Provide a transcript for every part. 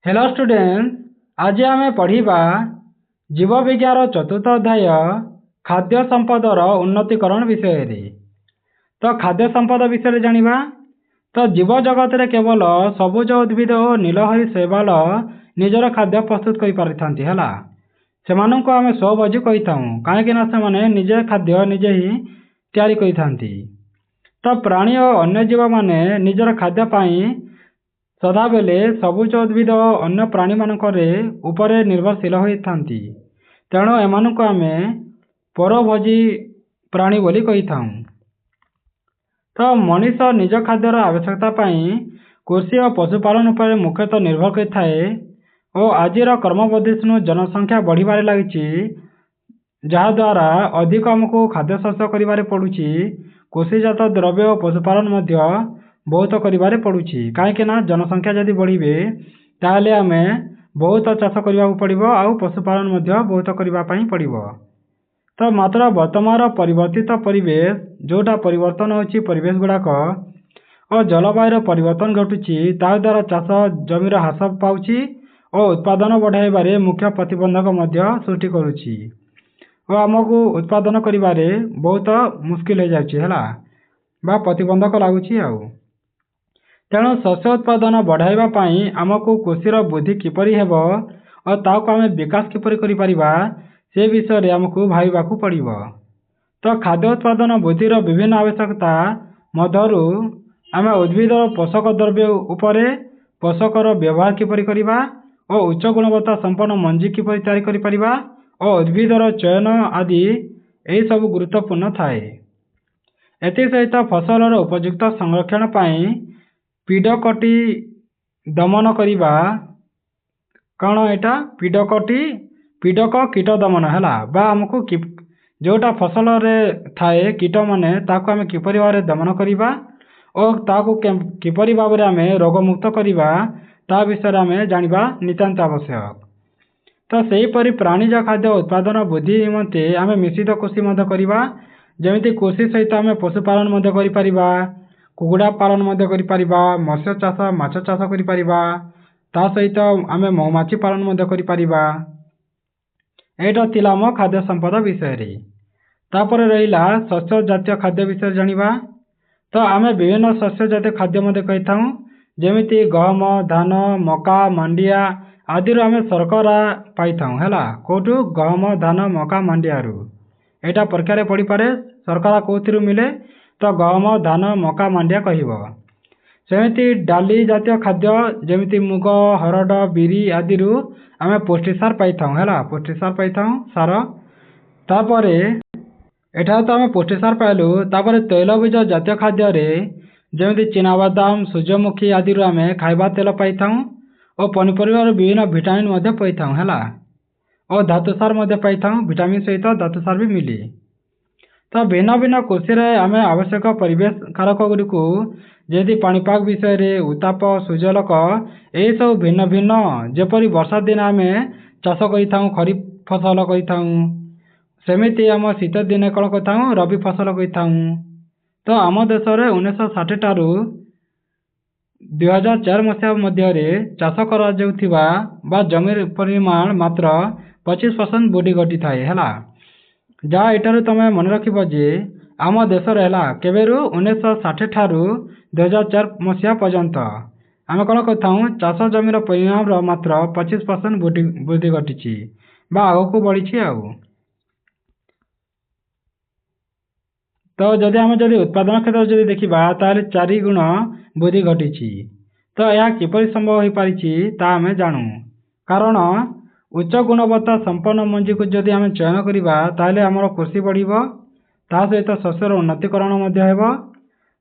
Hello student, आज आम पढ़ा जीव विज्ञान चतुर्थ अध्याय खाद्य संपदर उन्नतीकरण विषय रे। तो खाद्य संपद विषय जानिबा। तो जीव जगत रे केवल सबुज उद्भिद और नीलहरी शैवाल निजर खाद्य प्रस्तुत कर पारिथांती हैला। सेमानंको आमे स्वभोजी कहिथाऊ काहेकि ना सेमाने निजे खाद्य निजे ही तैयारी करिथांती। तो प्राणी और अन्य जीव माने निजर खाद्य पाई सदाबेले सबुज उद्भिद और अन्य प्राणी मानकरे उपरे निर्भरशील होइथांती। तेणु एमानंको आमे परभोजी प्राणी बोली कहिथाऊ। तो मनीष निज खाद्यर आवश्यकता पाई कृषि और पशुपालन उपर मुख्यतः निर्भर करिथाए और आजिर कर्मबर्धिष्णु जनसंख्या बढ़िबारे लागिछि, जहाद्वारा अधिक आमको खाद्य शस्य करिबारे पड़ुछि। कृषिजात द्रव्य और पशुपालन मध्य बहुत करिबारे पड़ुछि, काहेकि ना जनसंख्या जदि बढ़िबे ताहले आमे बहुत चाष करिबा पड़िबो आउ पशुपालन मध्य बहुत करिबा पई पड़िबो। तो मात्र वर्तमान परिवर्तित परिवेश जोटा परिवर्तन होछि परिवेश गुड़ाक और जलवायु परिवर्तन घटुछि, ता द्वारा चाष जमीर ह्रास पाउछि और उत्पादन बढ़ाइबारे मुख्य प्रतिबंधक मध्य सृष्टि करुछि और आमको उत्पादन करिबारे बहुत मुश्किल हो जाउछि हैला बा प्रतिबंधक लागुछि आउ। तेणु शस्य उत्पादन बढ़ाइबा पई आमको कृषिर बुद्धि किपरि हेबो और ताको आमे विकास किपरि करि परिबा से विषय रे आमको भाबिबाकू पड़िबो। तो खाद्य उत्पादन बुद्धिर विभिन्न आवश्यकता मध्यरु आमे उद्भिद पोषक द्रव्य उपरे पोषकर व्यवहार किपरि करिबा और उच्च गुणवत्ता संपन्न मंजी किपरि तैयारी करि परिबा और उद्भिदर चयन आदि एही सब गुरुत्वपूर्ण थाए। एथि सहित फसलर उपयुक्त संरक्षण पाई पीडकटी दमन करिबा कौन एटा पीडक कीट दमन हैला बा आमको जोटा फसल रे थाए कीट माने ताको आमे किपरि भाबरे दमन करिबा और ताको किपरि भाबरे आमे रोग मुक्त करिबा ता विषय आमे जानिबा नितांत आवश्यक। तो सेही परि प्राणीज खाद्य उत्पादन बुद्धि निमंते आमे मिश्रित कृषि मध्य करिबा, जेमिति कृषि सहित आमे पशुपालन मध्य करि परिबा, कुकुड़ा पालन मध्य करि परिबा, मत्स्य चाष माछ चाष करि परिबा, ता सहित आमे महुमाछी पालन मध्य करि परिबा। एटा थिला मो खाद्य संपद विषय रे। तापर रहिला शस्य जातीय खाद्य विषय जानिबा। तो आमे विभिन्न शस्य जातीय खाद्य मध्य कहिथाऊ, जेमिति गहम धान मका मांडिया आदि आमे शर्करा पाइथाऊ हैला। कोठु गहम धान मका मांडियारू एटा परीक्षा रे पड़ी पारे शर्करा कोथिरु मिले, तो गहम धान मका मांडिया कहिबो। सेमिति डाली जातीय खाद्य जेमिति मुग हरड बिरी आदि आमे पुष्टिसार पाइथाऊ हैला, पुष्टिसार पाइथाऊ सार। तापरे एठा तो आमे पुष्टिसार पाइलु, तापरे तैलबीज जातीय खाद्य रे जेमिति चिनाबादाम सूर्यमुखी आदि आमे खाइबा तेल पाइथाऊ और पनिपरिबार विभिन्न विटामिन मध्य पाइथाऊ हैला और धातुसार मध्य पाइथाऊ, विटामिन सहित धातुसार भी मिली। तो भिन्न भिन्न कृषि रे आमे आवश्यक परिवेश कारक गुड़िक जेदि पाणीपाग विषय रे उताप सूर्यालोक एही सब भिन्न भिन्न जेपरि वर्षा दिन आमे चाष करिथाऊ खरीफ फसल करिथाऊ, सेमिति आम शीत दिन कौन करिथाऊ रबी फसल करिथाऊ। तो आम देश रे 1960 ठारू 2004 मसीहा मध्य चाष करा जाउथिबा बा जमीर परिमाण मात्र 25% बृद्धि घटी थाए हैला। जहाँ एठारू तमे मन रखिबो जे आम देश रे हैला केबेरू 1960 ठारू 2004 मसीहा पर्यंत आमे कौन करिथाऊ चाष जमीर परिमाण मात्र 25% बृद्धि घटी बा आगको बढ़ी आउ। तो जदि आमे उत्पादन क्षेत्र जदि देखिबा ताले 4 गुण वृद्धि घटी। तो यह किपरि संभव हो पारिछि ता आमे जानू, कारण उच्च गुणवत्ता संपन्न मंजी को जदि आमे चयन करिबा ताले हमर कृषि बढ़िबो, ता सहित शस्यर उन्नतीकरण मध्य हेबो।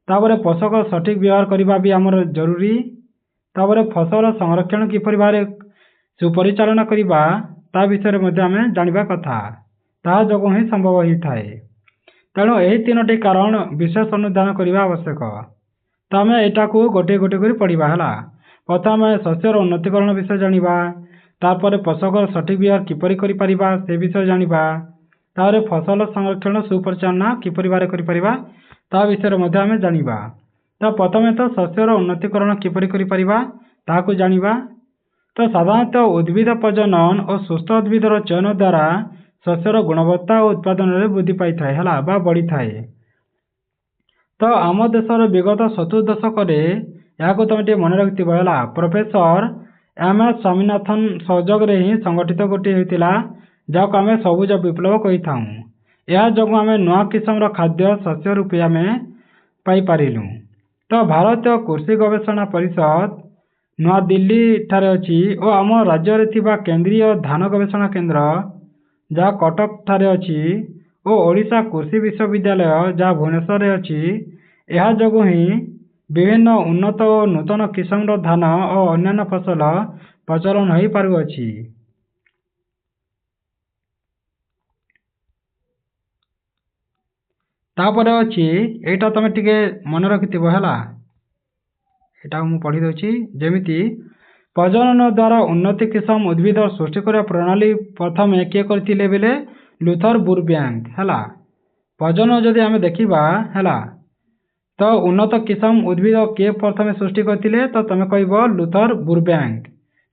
तापरे पोषक सठिक व्यवहार करिबा भी हमर जरूरी। तापरे फसल संरक्षण किपरि भाबरे सुपरिचालन करिबा ता विषय मध्य आमे जानिबा कथा, ता जोगो ही संभव ही थाए। तेणु यही 3टी कारण विशेष अनुधान करने आवश्यक। तो आम यहाँ गोटे गोटे कर पढ़ा है। प्रथम शस्यर उन्नतीकरण विषय जाना, तापर पोषक सठिक व्यवहार किपरि करि परिबा से विषय जाना, तापर फसल संरक्षण सुपरिचालना किपरि भाबरे करि परिबा ता विषय मध्य आम जाना। तो प्रथम तो शस्यर उन्नतीकरण किपरि करि परिबा ताहाकु जानिबा। तो साधारणतः उद्भिद प्रजनन और सुस्थ उद्भिदर चयन द्वारा शस्यर गुणवत्ता और उत्पादन में वृद्धि पाई है बा बढ़ी थाए। तो आम देशर विगत 70 दशक यहाँ तुम टे मन रखिथ है प्रोफेसर एम एस स्वामीनाथन सहयोग ही संगठित गोटे होता जहाँ आम सबुज विप्लव कही था। यह जो आम नुआ किस्म खाद्य शस्य रूपे आम पाइलु। तो भारतीय कृषि गवेषणा परिषद नुआ दिल्ली ठारे अच्छी और आम राज्य में केंद्रीय धान गवेषणा केंद्र जहाँ कटक ठारे अच्छी और ओडिशा कृषि विश्वविद्यालय जहाँ भुवनेश्वर अच्छी। यह जो ही विभिन्न उन्नत और नूतन किस्म धान और अन्य फसल प्रचलन हो पारुअछि। तापर अच्छी एटा तुम टे मन रखिथ है यहाँ मुझे पढ़ी दूसरी जमीती प्रजनन द्वारा उन्नति किस्म उद्भिद सृष्टि करने प्रणाली प्रथम किए करथिले बेले लुथर बुरब्यांक है। प्रजनन जदि आम देखा है तो उन्नत किस्म उद्भिद किए प्रथम सृष्टि करथिले तो तुम कह लुथर बुरब्यांक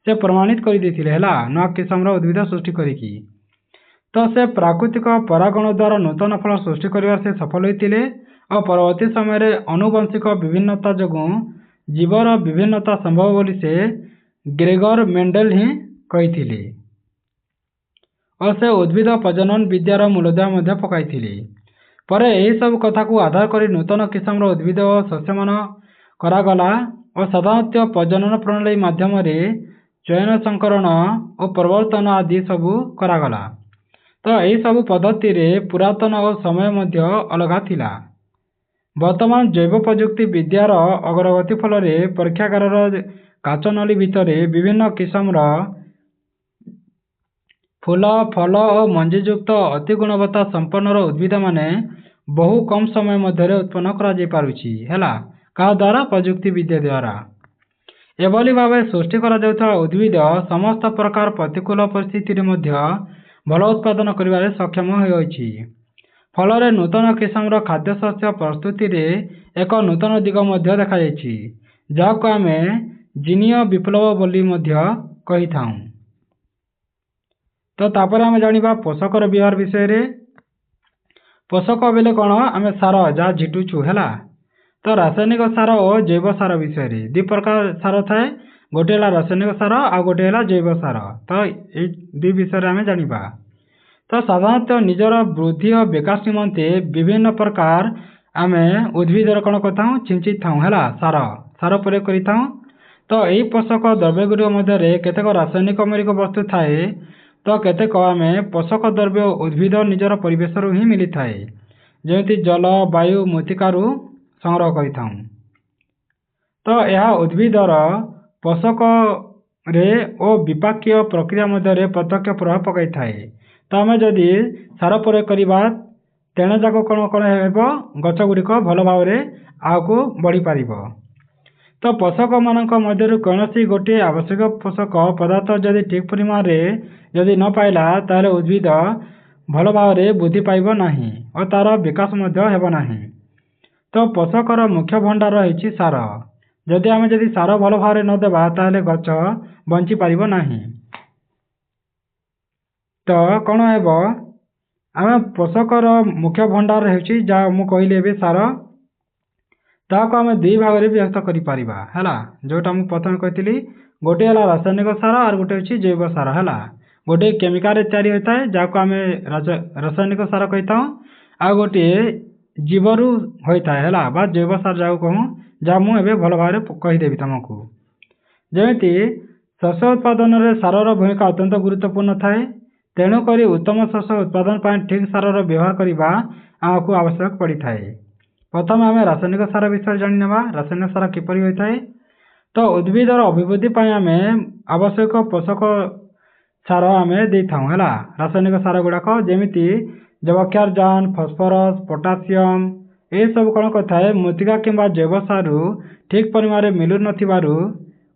से प्रमाणित कर देथिले है नुआ किस्म उद्भिद सृष्टि करिकी। तो से प्राकृतिक परागण द्वारा नूतन फल सृष्टि कर सफल होते और परवर्ती समय आनुवंशिक विभिन्नता जो जीवर विभिन्नता संभव बोली से ग्रेगर मेंडेल ही कही और से उद्भिद प्रजनन विद्यार मूलदुआ पकाई। पर यही सब कथा को आधार कर नूतन किस्म उद्भिद और शस्य मान करागला और साधारणतः प्रजनन प्रणाली माध्यम चयन संकरण और प्रवर्तन आदि सबू करागला। तो यही सब पद्धति पुरातन और समय मध्य अलग थिला। वर्तमान जैव प्रजुक्ति विद्यार अग्रगति फल परीक्षागार काचनली भितर विभिन्न किस्म फूल फल और मंजीयुक्त अति गुणवत्ता संपन्न उद्भिद माने बहु कम समय मध्य उत्पन्न करा द्वारा प्रजुक्ति विद्या द्वारा एभली भाव सृष्टि करा उद्भिद समस्त प्रकार प्रतिकूल परिस्थिति भल उत्पादन कर सक्षम होइछि। फल नूतन किस्म खाद्य शस्य प्रस्तुति एक नूतन दिग देखा जहाँ आम जीनीय विप्लव बोली कही था। तो तापर आम जाना पोषकर व्यवहार विषय। पोषक बेले कौन आम सार जहाँ झिटुचु है तो रासायनिक सार और जैव सार विषय दु प्रकार सार थाए गोटे रासायनिक सार आ गोटे जैव सार। तो ये दुई विषय आम जाना। तो साधारणतः निजर वृद्धि और विकास निमंते विभिन्न प्रकार आम उद्भिदर कौन करता छिंची था है सार सार प्रयोग कर। तो यही पोषक द्रव्य गुड़िक मध्य केतेक रासायनिक अमेरिक वस्तु थाए तो केतेक आम पोषक द्रव्य उद्भिद निजर परिवेश ही मिली थाए जमी जल वायु मृत्तिकारु संग्रह कर। तो यह उद्भिदर पोषक रे और विपाकीय प्रक्रिया मध्य प्रत्यक्ष प्रभाव पकई थाए। तो आम जदि सार प्रयोग करवा तेणे जाक कौन कौन गछ गुड़िक भल भाव आगू बढ़ी पार। तो पोषक मान मध्य कौन गोटे आवश्यक पोषक पदार्थ जदि ठीक परिमाण जदि न पाइला ताले उद्भिद भल भाव वृद्धि पाइब नहीं और तार विकास होना। तो पोषकर मुख्य भंडार है सार। जदि आम जदि सार भल भाव नदेबा ताले गछ बंची पारिब नहीं। तो कौन है आम पोषकर मुख्य भंडार है जहाँ मुझे कहली सार ताको आम दुई भाग में व्यस्त करा जोटा मुझे प्रथम कही गोटे है रासायनिक सार और गोटे हूँ जैव सार है। गोटे केमिकाल तैयारी होता है जहाँ को आम रासायनिक सार कही था आ गोटे जीवर होता है बा जैव सार जहाँ कहूँ जहाँ मुझे भल भाव कहीदेवी तुमको। जमी शस्य उत्पादन में सारर भूमिका अत्यंत गुरुत्वपूर्ण थाए तेणुक उत्तम शस्य उत्पादन पर ठीक सारर व्यवहार करने आमको आवश्यक पड़ी था। प्रथम आम रासायनिक सार विषय जाना रासायनिक सार किपर होता है। तो उद्भिदर अभिवृद्धि आम आवश्यक पोषक सार आम दे था है रासायनिक सार गुड़ाक जमी जबक्षारजान फस्फरस पोटासियम ये सब कौन करता मृत्तिका किंबा जैव सार ठीक परिमाण मिलू नथिबारु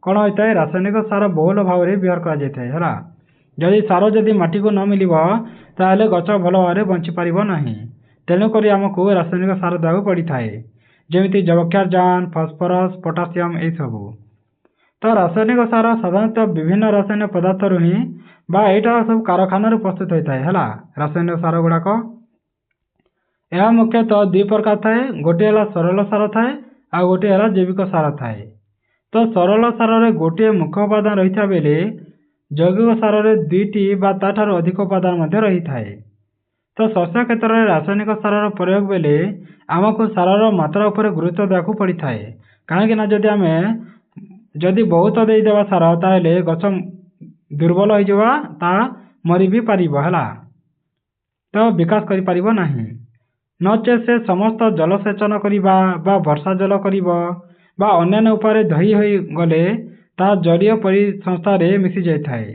कौन होता है रासायनिक सार बहुल भाव में व्यवहार करा है। जदि सार जदि माटी को न मिल ताले गछ भल भाव बंची पार नहीं तेणुक आमको रासायनिक सार देवाक पड़ी थाए जमी जबक्षारजान फस्फरस पोटासियम ये सब। तो रासायनिक सार साधारणतः विभिन्न रासायनिक पदार्थरू ही यहाँ सब कारखाना प्रस्तुत होता है रासायनिक सार गुड़ाक यह मुख्यतः दुई प्रकार थाए गोटे है सरल सार थाए आ गोटे है जैविक सार थाए। तो सरल सार में गोटे मुख्य उपादान रही था बेले जैविक सार में दुईटी बा ताठारू अधिक उपादान रही थाए। तो शस्य क्षेत्र में रासायनिक सार प्रयोग बेले आमको सार मात्रा उपर गुरुत्व देवाक पड़ी थाए कहीं जदि आम जदि बहुत देदेवा सार ताहले गछ दुर्बल हो मरी भी पार है तो विकास कर पारिबो नाही नचे से समस्त जलसेचन करिबा बा वर्षा जल करिबो बा अन्यान्य उपाय धई होई गले ता जलीय परिसंस्था रे मिसी जाय थाए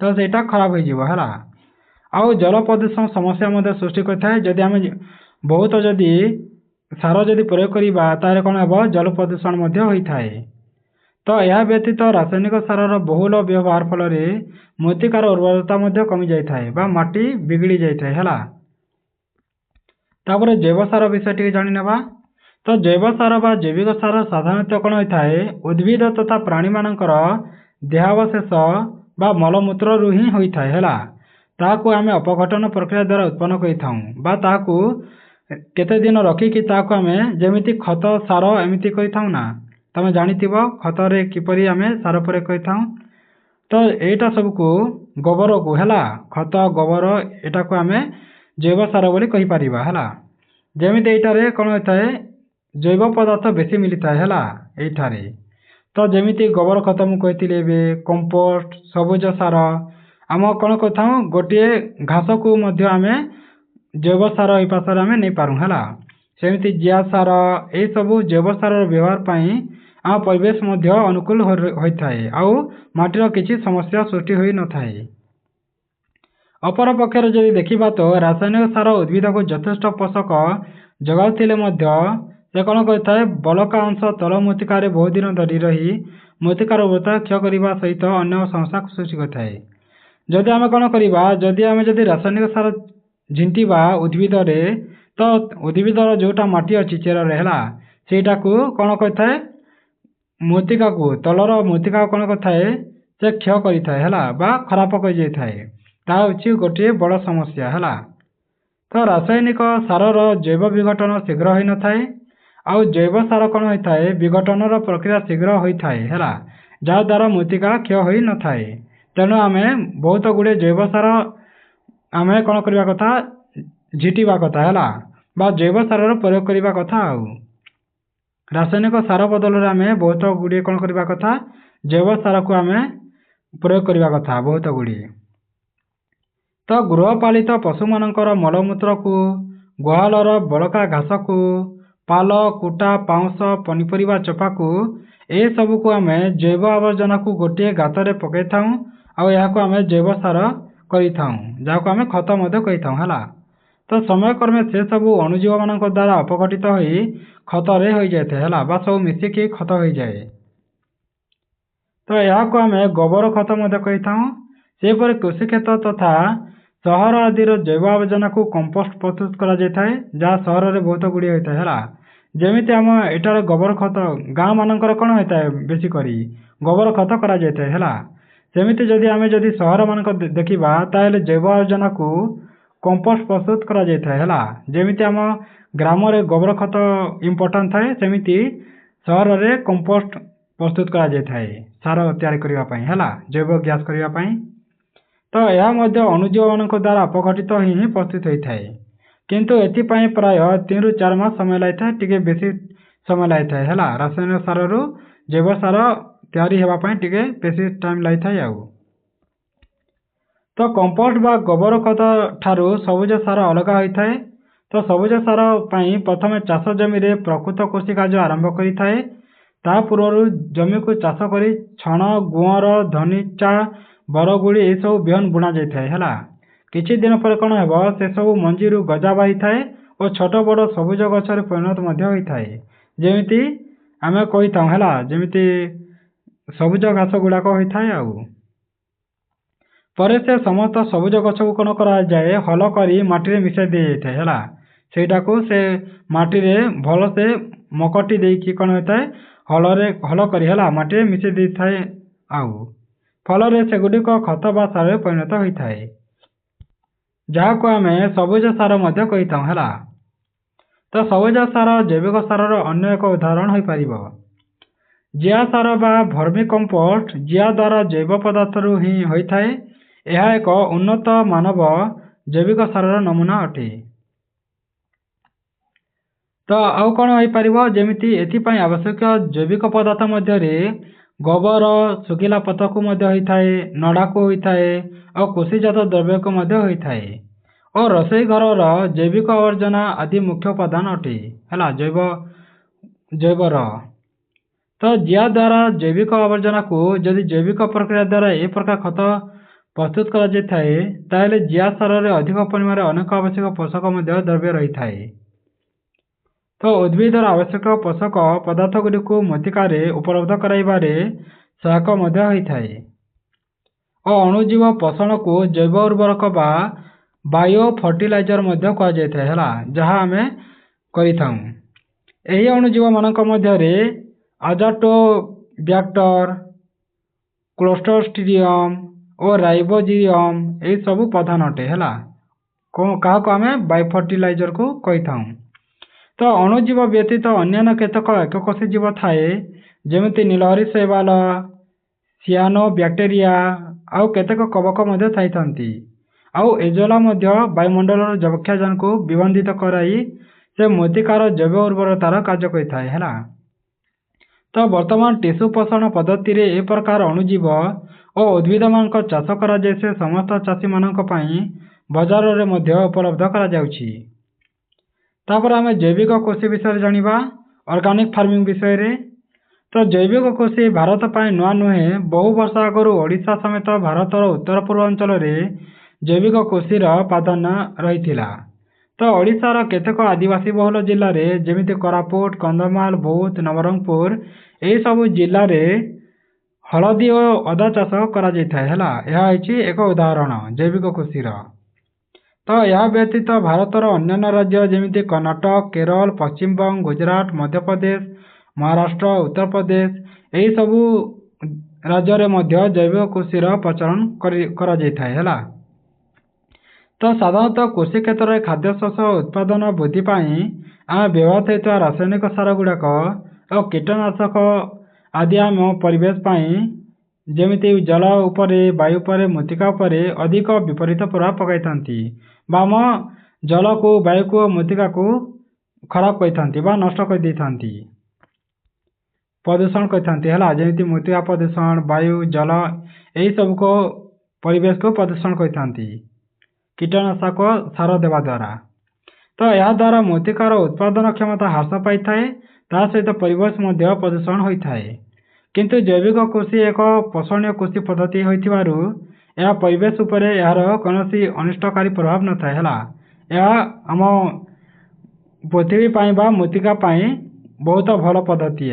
तो सेटा खराब हो जीवो हला आउ जल प्रदूषण समस्या मध्य सृष्टि करथाए जदि आम बहुत जदि सार जदि प्रयोग करिबा तारे कोन हबो जल प्रदूषण मध्य होई थाए। तो यह व्यतीत रासायनिक सार बहुल व्यवहार फल मृत्तिकार उर्वरता मध्य कमी जाय थाए बा माटी बिगड़ी जाय थाए हला। तापर जैव सार विषय टी जानि नेबा। तो जैव सार बा जैविक सार साधारणतः कौन होता है उद्भिद तथा प्राणी मानकर देहावशेष बा मलमूत्र ही होता है ताकू आम अपघटन प्रक्रिया द्वारा उत्पन्न करताऊ केते दिन रखिकी आम जमी खत सार एमती करना तुम जानिथिब खत रे किपरि आम सार प्रयोग करताऊ। तो एटा सबको गोबर को है खत गोबर एटा को आम जैव सार बोली कहि परिबा है जमीती एटारे कौन होता है जैव पदार्थ बेसी मिलता है ये। तो जमीती गोबर खत मुझे कंपोस्ट सबुज सार आम कौन करता गोटे घास को आम जैव सार ए पास आम नहीं पारूँ है सेमती जिया सार ये सब जैव सार व्यवहार पाई आम परिवेश अनुकूल होता है आउ माटीर किसी समस्या सृष्टि हो न थाए। अपर पक्षर जदि देखा तो रासायनिक सार उद्भिद को यथेष्ट पोषक जगाउथिले से कौन करता है बलका अंश तल मृत्तिकार बहुत दिन धरी रही मृत्तिकार उर्वरता क्षय करने सहित अन्य समस्या सृष्टि करता है। जदि आम कौन करवा जदि आम जदि रासायनिक सार झिंटिबा उद्भिद रे तो उद्भिदर जोटा माटी अच्छी चेर सेटा को कौन करता है मृत्तिका को तलर मृत्तिका कौन करता है से क्षय करता है खराब कर जाए ताऊँ गोटे बड़ समस्या है। तो रासायनिक सारर जैव विघटन शीघ्र हो न थाए आउ जैव सार कौन होता है विघटन प्रक्रिया शीघ्र होता है जहाद्वारा मृत्तिका क्षय हो न थाए तेणु आम बहुत गुड़े जैव सार आम कौन करने कथा झिटिबा कथा है जैव सार प्रयोग करने कथा आउ रासायनिक सार बदल में आम बहुत गुड़े कौन करने कथा जैव सार को आम प्रयोग करने कथा बहुत गुड़े। तो गृहपालित पशु मानकर मलमूत्र को गुहालर बड़का घास को पाल कुटा पाउंस पनीपरिया चोपा को ए सब को आम जैव आवर्जना को गोटे गातर पकई थाऊ आम जैव सार कर आम खत है। तो समय क्रमे से सब अणुजीव मान द्वारा अपघटित हो खतरे हो जाए सब मिसिकी खत हो जाए। तो यहाँ आम गोबर खत कहीपर कृषि क्षेत्र तथा सहर आदि जैव आवर्जना को कंपोस्ट प्रस्तुत कर जहाँ सहर में बहुत गुड़ी होता है जमीती आम एटार गोबर खत गाँ मानकर कौन होता है बेसिक गोबर खत करा सेमती जदि आम जदि सहर मानक देखा ताहले जैव आवर्जना को कंपोस्ट प्रस्तुत करा जमीती आम ग्राम रे गोबर खत इम्पोर्टाट थाए सेमती सहर में कंपोस्ट प्रस्तुत करा सार तैयारी करने है जैव गैस करने। तो यह अणुजीव मान द्वारा अपघटित ही प्रस्तुत होता है किंतु एपाई प्राय 3 ରୁ 4 मास समय लगे टे बेसी समय लगे है रासायनिक सार रु जैव सार तैयारी होगापी टे बेसी टाइम लगे आउ। तो कंपोस्ट बा गोबर खत ठारू सबुज सार अलग होता है। तो सबुज सार प्रथम चाष जमी रे प्रकृत कृषि कार्य आरंभ करें ता पूर्व जमी को चाष कर छण गुअर धनीचा बरगुड़ी ये सब बिहन बुणा जाए है किछि दिन पर कौन है से सब मंजी गजा बाही थाए और छोट बड़ सबुज गचर परिणत होता है जमीती आम कही था है जमीती सबुज घास गुड़ाक होता है आउ पर से समस्त सबुज गछ को कौन कराए हल कर माटी मिसाई दी जाए है सेटा को से माटी रे भल से मकटी देकी कौन होता है ହଳ କରି ମାଟିରେ ମିଶାଇ ଦେଇଥାଏ। ଆଉ ଫଳରେ ସେଗୁଡ଼ିକ ଖତ ବା ସାରରେ ପରିଣତ ହୋଇଥାଏ, ଯାହାକୁ ଆମେ ସବୁଜ ସାର ମଧ୍ୟ କହିଥାଉ ହେଲା। ତ ସବୁଜ ସାର ଜୈବିକ ସାରର ଅନ୍ୟ ଏକ ଉଦାହରଣ ହୋଇପାରିବ। ଜିଆ ସାର ବା ଭର୍ମି କମ୍ପୋଷ୍ଟ ଜିଆ ଦ୍ୱାରା ଜୈବ ପଦାର୍ଥରୁ ହିଁ ହୋଇଥାଏ। ଏହା ଏକ ଉନ୍ନତ ମାନବ ଜୈବିକ ସାରର ନମୁନା ଅଟେ। ତ ଆଉ କ'ଣ ହୋଇପାରିବ, ଯେମିତି ଏଥିପାଇଁ ଆବଶ୍ୟକ ଜୈବିକ ପଦାର୍ଥ ମଧ୍ୟରେ ଗୋବର, ଶୁଖିଲା ପତ୍ରକୁ ମଧ୍ୟ ହୋଇଥାଏ, ନଡ଼ାକୁ ହୋଇଥାଏ ଓ କୃଷିଜାତ ଦ୍ରବ୍ୟକୁ ମଧ୍ୟ ହୋଇଥାଏ ଓ ରୋଷେଇ ଘରର ଜୈବିକ ଆବର୍ଜନା ଆଦି ମୁଖ୍ୟ ଉପାଦାନ ଅଟେ ହେଲା ଜୈବର। ତ ଜିଆ ଦ୍ୱାରା ଜୈବିକ ଆବର୍ଜନାକୁ ଯଦି ଜୈବିକ ପ୍ରକ୍ରିୟା ଦ୍ୱାରା ଏ ପ୍ରକାର ଖତ ପ୍ରସ୍ତୁତ କରାଯାଇଥାଏ, ତାହେଲେ ଜିଆ ସାରରେ ଅଧିକ ପରିମାଣରେ ଅନେକ ଆବଶ୍ୟକ ପୋଷକ ମଧ୍ୟ ଦ୍ରବ୍ୟ ରହିଥାଏ। ତ ଉଦ୍ଭିଦର ଆବଶ୍ୟକ ପୋଷକ ପଦାର୍ଥଗୁଡ଼ିକୁ ମୃତ୍ତିକାରେ ଉପଲବ୍ଧ କରାଇବାରେ ସହାୟକ ମଧ୍ୟ ହୋଇଥାଏ ଓ ଅଣୁଜୀବ ପୋଷଣକୁ ଜୈବ ଉର୍ବରକ ବା ବାୟୋ ଫର୍ଟିଲାଇଜର ମଧ୍ୟ କୁହାଯାଇଥାଏ ହେଲା, ଯାହା ଆମେ କରିଥାଉ। ଏହି ଅଣୁଜୀବମାନଙ୍କ ମଧ୍ୟରେ ଆଜାଟୋବ୍ୟାକ୍ଟର, କ୍ଲୋଷ୍ଟ୍ରିଡ଼ିୟମ ଓ ରାଇବୋଜିୟମ ଏହିସବୁ ପ୍ରଧାନ ଅଟେ ହେଲା, କାହାକୁ ଆମେ ବାୟୋ ଫର୍ଟିଲାଇଜରକୁ କହିଥାଉ। ତ ଅଣୁଜୀବ ବ୍ୟତୀତ ଅନ୍ୟାନ୍ୟ କେତେକ ଏକକୋଷୀ ଜୀବ ଥାଏ, ଯେମିତି ନୀଳହରି ଶୈବାଳ, ସିଆନୋବ୍ୟାକ୍ଟେରିଆ ଆଉ କେତେକ କବକ ମଧ୍ୟ ଥାଇଥାନ୍ତି। ଆଉ ଏଜୋଲା ମଧ୍ୟ ବାୟୁମଣ୍ଡଳର ଯବକ୍ଷାରଜାନକୁ ବିବନ୍ଧିତ କରାଇ ସେ ମୃତ୍ତିକାର ଜୈବ ଉର୍ବରତାର କାର୍ଯ୍ୟ କରିଥାଏ ହେଲା। ତ ବର୍ତ୍ତମାନ ଟିସୁ ପୋଷଣ ପଦ୍ଧତିରେ ଏ ପ୍ରକାର ଅଣୁଜୀବ ଓ ଉଦ୍ଭିଦମାନଙ୍କ ଚାଷ କରାଯାଇ ସେ ସମସ୍ତ ଚାଷୀମାନଙ୍କ ପାଇଁ ବଜାରରେ ମଧ୍ୟ ଉପଲବ୍ଧ କରାଯାଉଛି। ତାପରେ ଆମେ ଜୈବିକ କୃଷି ବିଷୟରେ ଜାଣିବା, ଅର୍ଗାନିକ ଫାର୍ମିଂ ବିଷୟରେ। ତ ଜୈବିକ କୃଷି ଭାରତ ପାଇଁ ନୂଆ ନୁହେଁ। ବହୁ ବର୍ଷ ଆଗରୁ ଓଡ଼ିଶା ସମେତ ଭାରତର ଉତ୍ତର ପୂର୍ବାଞ୍ଚଳରେ ଜୈବିକ କୃଷିର ପ୍ରାଧାନ୍ୟ ରହିଥିଲା। ତ ଓଡ଼ିଶାର କେତେକ ଆଦିବାସୀ ବହୁଳ ଜିଲ୍ଲାରେ ଯେମିତି କୋରାପୁଟ, କନ୍ଧମାଳ, ବୌଦ୍ଧ, ନବରଙ୍ଗପୁର ଏହିସବୁ ଜିଲ୍ଲାରେ ହଳଦୀ ଓ ଅଦା ଚାଷ କରାଯାଇଥାଏ ହେଲା। ଏହା ହେଉଛି ଏକ ଉଦାହରଣ ଜୈବିକ କୃଷିର। ତ ଏହା ବ୍ୟତୀତ ଭାରତର ଅନ୍ୟାନ୍ୟ ରାଜ୍ୟ ଯେମିତି କର୍ଣ୍ଣାଟକ, କେରଳ, ପଶ୍ଚିମବଙ୍ଗ, ଗୁଜରାଟ, ମଧ୍ୟପ୍ରଦେଶ, ମହାରାଷ୍ଟ୍ର, ଉତ୍ତରପ୍ରଦେଶ ଏହିସବୁ ରାଜ୍ୟରେ ମଧ୍ୟ ଜୈବିକ କୃଷିର ପ୍ରଚଳନ କରାଯାଇଥାଏ ହେଲା। ତ ସାଧାରଣତଃ କୃଷି କ୍ଷେତ୍ରରେ ଖାଦ୍ୟଶସ୍ୟ ଉତ୍ପାଦନ ବୃଦ୍ଧି ପାଇଁ ଆମେ ବ୍ୟବହୃତ ହେଉଥିବା ରାସାୟନିକ ସାର ଗୁଡ଼ାକ ଓ କୀଟନାଶକ ଆଦି ଆମ ପରିବେଶ ପାଇଁ ଯେମିତି ଜଳ ଉପରେ, ବାୟୁ ଉପରେ, ମୃତ୍ତିକା ଉପରେ ଅଧିକ ବିପରୀତ ପ୍ରଭାବ ପକାଇଥାନ୍ତି ବା ଆମ ଜଳକୁ, ବାୟୁକୁ ଓ ମୃତ୍ତିକାକୁ ଖରାପ କରିଥାନ୍ତି ବା ନଷ୍ଟ କରିଦେଇଥାନ୍ତି, ପ୍ରଦୂଷଣ କରିଥାନ୍ତି ହେଲା। ଯେମିତି ମୃତ୍ତିକା ପ୍ରଦୂଷଣ, ବାୟୁ, ଜଳ ଏହିସବୁକୁ ପରିବେଶକୁ ପ୍ରଦୂଷଣ କରିଥାନ୍ତି କୀଟନାଶକ ସାର ଦେବା ଦ୍ୱାରା। ତ ଏହାଦ୍ୱାରା ମୃତ୍ତିକାର ଉତ୍ପାଦନ କ୍ଷମତା ହ୍ରାସ ପାଇଥାଏ, ତା ସହିତ ପରିବେଶ ମଧ୍ୟ ପ୍ରଦୂଷଣ ହୋଇଥାଏ। କିନ୍ତୁ ଜୈବିକ କୃଷି ଏକ ପୋଷଣୀୟ କୃଷି ପଦ୍ଧତି ହୋଇଥିବାରୁ ଏହା ପରିବେଶ ଉପରେ ଏହାର କୌଣସି ଅନିଷ୍ଟକାରୀ ପ୍ରଭାବ ନଥାଏ ହେଲା। ଏହା ଆମ ପୃଥିବୀ ପାଇଁ ବା ମୃତ୍ତିକା ପାଇଁ ବହୁତ ଭଲ ପଦ୍ଧତି।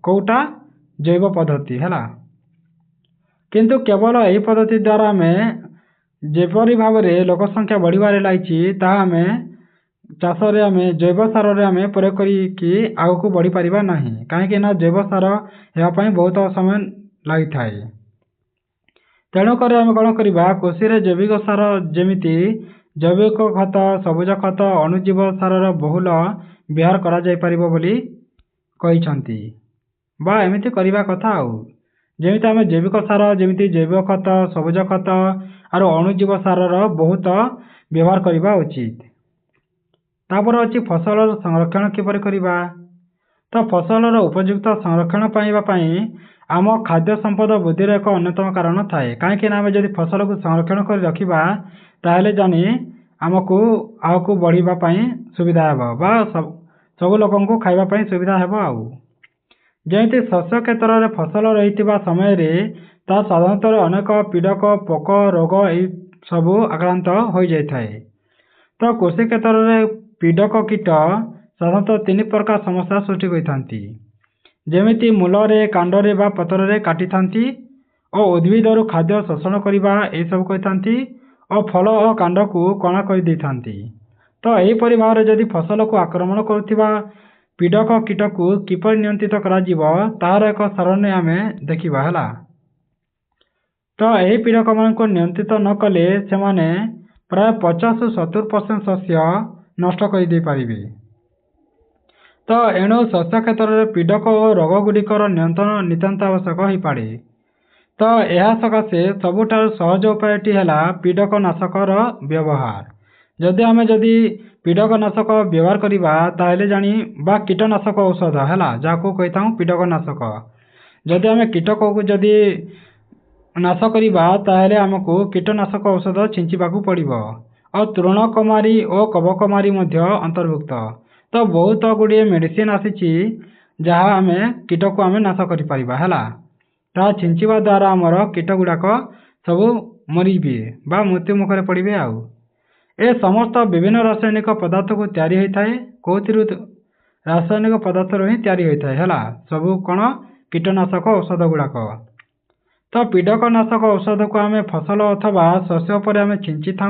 କେଉଁଟା? ଜୈବ ପଦ୍ଧତି ହେଲା। କିନ୍ତୁ କେବଳ ଏହି ପଦ୍ଧତି ଦ୍ୱାରା ଆମେ ଯେପରି ଭାବରେ ଲୋକ ସଂଖ୍ୟା ବଢ଼ିବାରେ ଲାଗିଛି, ତାହା ଆମେ ଚାଷରେ ଆମେ ଜୈବ ସାରରେ ଆମେ ପ୍ରୟୋଗ କରିକି ଆଗକୁ ବଢ଼ିପାରିବା ନାହିଁ, କାହିଁକି ନା ଜୈବ ସାର ହେବା ପାଇଁ ବହୁତ ସମୟ ଲାଗିଥାଏ। ତେଣୁକରି ଆମେ କ'ଣ କରିବା, କୃଷିରେ ଜୈବିକ ସାର ଯେମିତି ଜୈବିକ ଖତ, ସବୁଜ ଖତ, ଅଣୁଜୀବ ସାରର ବହୁଳ ବ୍ୟବହାର କରାଯାଇପାରିବ ବୋଲି କହିଛନ୍ତି ବା ଏମିତି କରିବା କଥା। ଆଉ ଯେମିତି ଆମେ ଜୈବିକ ସାର ଯେମିତି ଜୈବ ଖତ, ସବୁଜ ଖତ ଆଉ ଅଣୁଜୀବ ସାରର ବହୁତ ବ୍ୟବହାର କରିବା ଉଚିତ। ତାପରେ ଅଛି ଫସଲର ସଂରକ୍ଷଣ କିପରି କରିବା। ତ ଫସଲର ଉପଯୁକ୍ତ ସଂରକ୍ଷଣ ପାଇବା ପାଇଁ ଆମ ଖାଦ୍ୟ ସମ୍ପଦ ବୃଦ୍ଧିର ଏକ ଅନ୍ୟତମ କାରଣ ଥାଏ। କାହିଁକି ନା ଆମେ ଯଦି ଫସଲକୁ ସଂରକ୍ଷଣ କରି ରଖିବା, ତାହେଲେ ଜାଣି ଆମକୁ ଆଗକୁ ବଢ଼ିବା ପାଇଁ ସୁବିଧା ହେବ ବା ସବୁ ଲୋକଙ୍କୁ ଖାଇବା ପାଇଁ ସୁବିଧା ହେବ। ଆଉ ଯେମିତି ଶସ୍ୟ କ୍ଷେତ୍ରରେ ଫସଲ ରହିଥିବା ସମୟରେ ତାହା ସାଧାରଣତଃ ଅନେକ ପୀଡ଼କ, ପୋକ, ରୋଗ ଏହିସବୁ ଆକ୍ରାନ୍ତ ହୋଇଯାଇଥାଏ। ତ କୃଷି କ୍ଷେତ୍ରରେ ପୀଡ଼କ କୀଟ ସାଧାରଣତଃ 3 ପ୍ରକାର ସମସ୍ୟା ସୃଷ୍ଟି କରିଥାନ୍ତି। ଯେମିତି ମୂଳରେ, କାଣ୍ଡରେ ବା ପତ୍ରରେ କାଟିଥାନ୍ତି ଓ ଉଦ୍ଭିଦରୁ ଖାଦ୍ୟ ଶୋଷଣ କରିବା ଏହିସବୁ କରିଥାନ୍ତି ଓ ଫଳ ଓ କାଣ୍ଡକୁ କଣା କରିଦେଇଥାନ୍ତି। ତ ଏହିପରି ଭାବରେ ଯଦି ଫସଲକୁ ଆକ୍ରମଣ କରୁଥିବା पीड़क कीट को किपर नियंत्रित कराजिबो तार एक सरणी आमे देखिबा हला। तो यही पीड़क मान नियंत्रित न कले से माने प्राय 50-70% शस्य नष्ट कर दे पारिबे। तो एणु शस्य क्षेत्र में पीड़क और रोग गुड़िकर नियंत्रण नितांत आवश्यक हो पारे। तो यह सकाशे सबुठार सहज उपायटी है पीड़क नाशकर व्यवहार। जदि पीड़क नाशक व्यवहार करवा ताहले जानी बा कीटनाशक औषध है जहाँ कही था पीड़क नाशक। जदि आम कीटक को जदि नाश करवा ताहले आमको कीटनाशक औषध छिंचिबाकू पड़िबो और तृणकुमारी और कवकुमारी मध्य अंतर्भुक्त। तो बहुत गुड़िए मेडिसिन आसी जहाँ आम कीट को आम नाश कर पारिबा है ता छिंचिबा द्वारा आमर कीट गुड़ाक सब मरिबे बा मृत्यु मुखरे पड़िबे। आउ ए समस्त विभिन्न रासायनिक पदार्थ को तैयारी होता है कौथिरु रासायनिक पदार्थ ही तैयारी होता है सब कौन कीटनाशक औषध गुड़ाक। तो पीड़कनाशक औषध को आम फसल अथवा शस्य पर आम छिंची था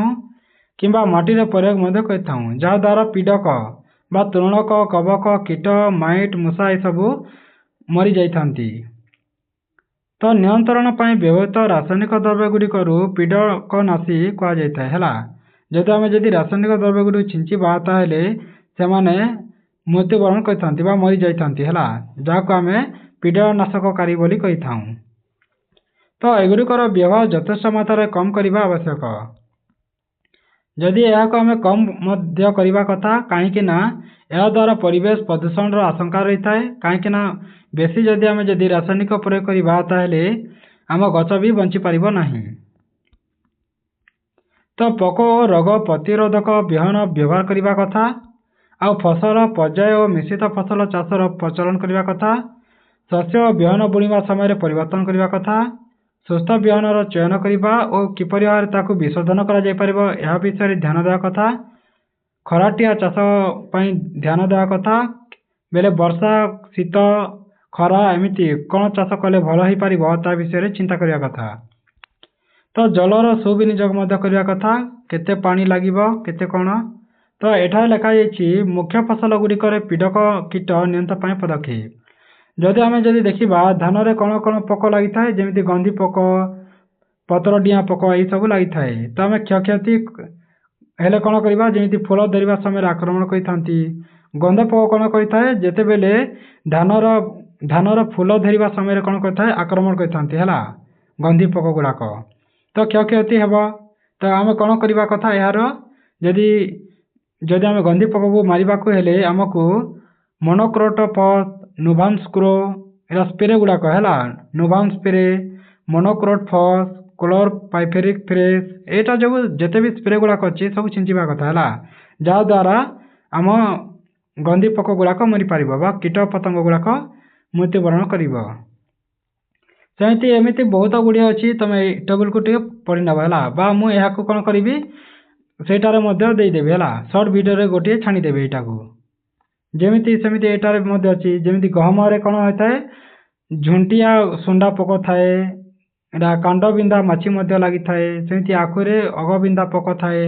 कि माटी प्रयोग करता जहाद्वारा पीड़क बा तृणक कवक कीट माइट मूषा ये सब मरी जाती। तो नियंत्रण पर व्यवहृत रासायनिक द्रव्य गुड़िक पीड़कनाशी कहुए है। जदि आम जदि रासायनिक द्रव्य गुड़ी छिंचिबा ताहले से माने मृत्युवरण करथांती बा मरी जाइथांती है जहाँ आम पीड़नाशककारी बोली कही था। तो एगुड़िकर व्यवहार यथेष्ट मात्रा कम करने आवश्यक। जदि यह आम कम करने कथा कहीं यह द्वारा परिवेश प्रदूषण आशंका रही है कहीं बेसी जदि आम जदि रासायनिक प्रयोग करवा ताहले आम गछ भी बंची पारिबो नाही। तो पोक और रोग प्रतिरोधक विहन व्यवहार करने कथा आउ फसल पर्याय और मिश्रित फसल चाषर प्रचलन करने कथा शस्य विहन बुणवा समय परिवर्तन करने कथा सुस्थ विहनर चयन करने और किपरि भाव ताकू विशोधन करा विषय ध्यान देवा कथा खराटिया चाष ध्यान देवा कथा बेले वर्षा शीत खरा एमती कौन चाष कले भल हो पार विषय चिंता करने कथा। तो जलर सुविनियोग करने कथा केते पानी लागिबो केते कौन। तो एठार लिखाई मुख्य फसल गुड़िकर पीड़क कीट नियंत्रण पदक्षेप। जदि आम जदि देखा धान में कौन कौन पोक लगी था जमी गंधी पोक पतर डिया पोक ये सब लगी था। तो आम क्षयक्षति हेले कौन करवा जमी फूल धरवा समय आक्रमण करती गंध पोक कौन करता जिते बेले धानर फूल धरवा समय कौन करता आक्रमण करती है गंधी पोक गुड़ाक। तो क्षयक्षति हेब। तो आम कौन करवा कथा यार जदि जदि आम गंधी पोक को मारवा हेले आमको मोनोक्रोटोफॉस नोवास्क्रो एरा स्प्रे गुड़ाक है नोवान स्प्रे मोनोक्रोटोफॉस क्लोरपाइरिफॉस फ्रेश एटा जो जिते भी स्प्रे गुड़ाक अच्छे सब छिंचिबा कथा है जहाद्वारा आम गंधी पोक गुड़ाक मरी पार बा कीट पतंग गुड़ाक मृत्युवरण कर। सेमती एमती बहुत गुड़िया अच्छी तुम टेबुल को पढ़ी नवा मुझे कौन करी सेटारे देदेवि है सर्ट वीडियो गोटे छाणीदेवी यहाँ को जमीती सेमती एटारे अच्छी जमी गहम कौन होता है झुंटिया सुंडा पोक थाए कांड बिंदा माछी लगी थाए सेमती आखुरे अगबिंदा पोक थाए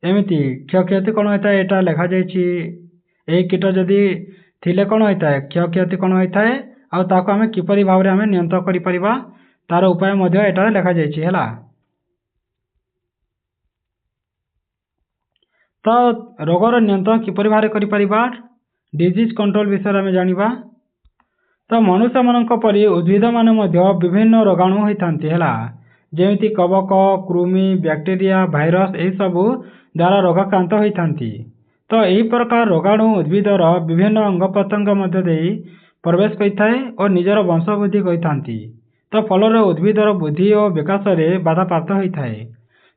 एमती क्षयक्षति कौन होता है यहाँ लिखा यही कीट जदि थिले कौन होता है क्षयक्षति कौन होता है आम किपरि भाव में नियंत्रण करिपरिबा तार उपाय एटारे लिखा है। तो रोगर नियंत्रण किपरि भाव करिपरिबा डिजीज कंट्रोल विषय में जानिबा। तो मनुष्य मानक परि उद्भिद माने विभिन्न रोगाणु होइथांती है जेमिति कवक कृमि बैक्टेरिया भाइरस यही सब द्वारा रोगाक्रांत होइथांती। तो यही प्रकार रोगाणु उद्भिदर विभिन्न अंग प्रत्यंग मध्य देई प्रवेश करिथाए और निजर वंशवृद्धि करिथांती। तो फल उद्भिदर बुद्धि और विकास में बाधा प्राप्त होइथाए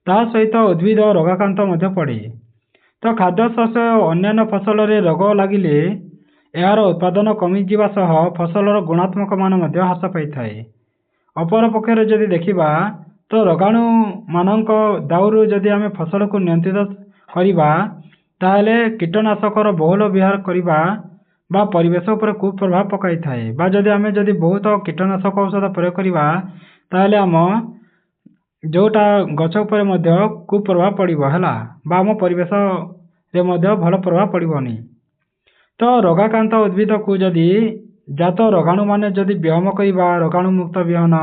ता सहित उद्भिद रोगाक्रांत मध्य पड़े। तो खाद्य शस्य अन्य फसल रोग लगिले यार उत्पादन कमिजा सह फसलर गुणात्मक मान ह्रास पाई। अपर पक्षर जदि देखा तो रोगाणु मानक दाउरू जदि आम फसल को नियंत्रित करवा ताहले कीटनाशकर बहुल व्यवहार करवा बा परिवेश उपर कुप्रभाव पकाई थाए बा जदि आम जदि बहुत कीटनाशक औषध प्रयोग करवा ताहले आम जोटा गछ उपर कुप्रभाव पड़ो है बा आम परिवेश रे भल प्रभाव पड़ोनी। तो रोगाक्रांत उद्भिद को जदि जात रोगाणु माने जदि विहोम करिबा रोगाणु मुक्त विहन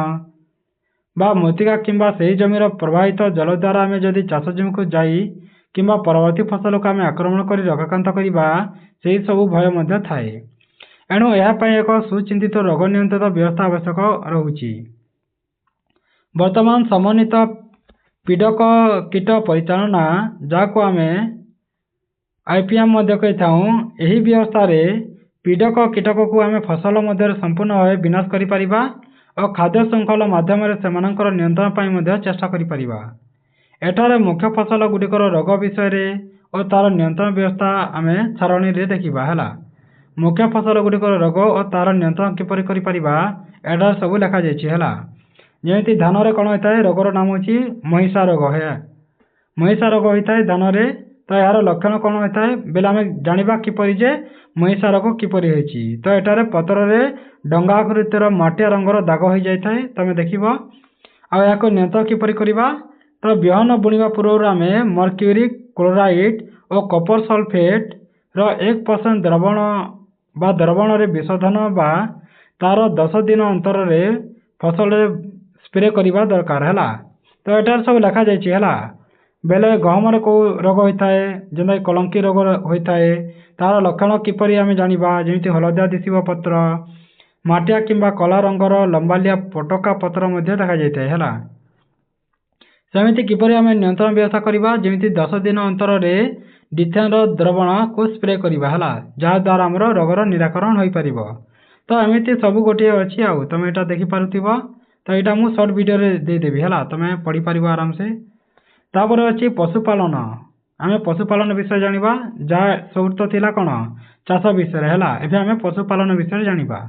बा मृत्तिका किंबा सही जमीर प्रवाहित जल द्वारा आम जदि चाष जमी को जाई किंबा परवर्ती फसल को आम आक्रमण कर रोगाक्रांत करवा से सब भय मध्य थाए। एणु यापाई एक सुचिंतित रोग नियंत्रित व्यवस्था आवश्यक रहुछि। वर्तमान समन्वित पीडक कीट परिचालना जहाँ आम आईपीएम कही था, यही व्यवस्था रे पीडक कीटक को आम फसल मध्य संपूर्ण भाव विनाश कर और खाद्य श्रृंखला माध्यम से नियंत्रण पर चेष्टा करिपरिबा। एठारे मुख्य फसल गुड़िकर रोग विषय और तार नियंत्रण व्यवस्था आम सारणी रे देखा है। मुख्य फसल गुड़िकर रोग और तार नियंत्रण किपर करिपरिबा एठारे सब लिखा जाइए। जमी धान में कौन होता है रोगर नाम होची महिषा रोग है। महिषा रोग होता है धान में, तो यार लक्षण कौन होता है बेले आम जाना किपर जे महिषा रोग किपर होती। तो एटारे पतर रे डंगा आकृतिर माटिया रंगर दाग हो जाए तुम देख आपको नियंत्रण किपर करवा। तो बिहन बुणवा पूर्व आम मर्क्यूरिक क्लोराइड और कपर सल्फेट रो 1% द्रवण बा द्रवण रे विशोधन बा तार 10 दिन अंतर रे फसल स्प्रे करवा दरकार है। तो एटार सब लिखा जाइए बेले गहम कौ रोग होता है जमी कलंकी रोग होता है तार लक्षण किपर आम जाना जमी हलदिया दिशा पत्र माटिया किंबा कला रंगर लंबालिया पटका पत्र देखा जाए है। सेमती किपर आम नियंत्रण व्यवस्था करवा जमी 10 दिन अंतर रे डिथेन द्रवण को स्प्रे करवा है जहाँ द्वारा आमर रोगर निराकरण हो पार। तो एमती सब गोटे अच्छी आउ तुम यहाँ देखिपुव। तो यहाँ मुझे सर्ट वीडियो देदेवी है तुम पढ़ी पार आराम से। तापर अच्छी पशुपालन आम पशुपालन विषय जाना जहाँ सब तो थिला कौन चाष विषय है एवं आम पशुपालन विषय जाना।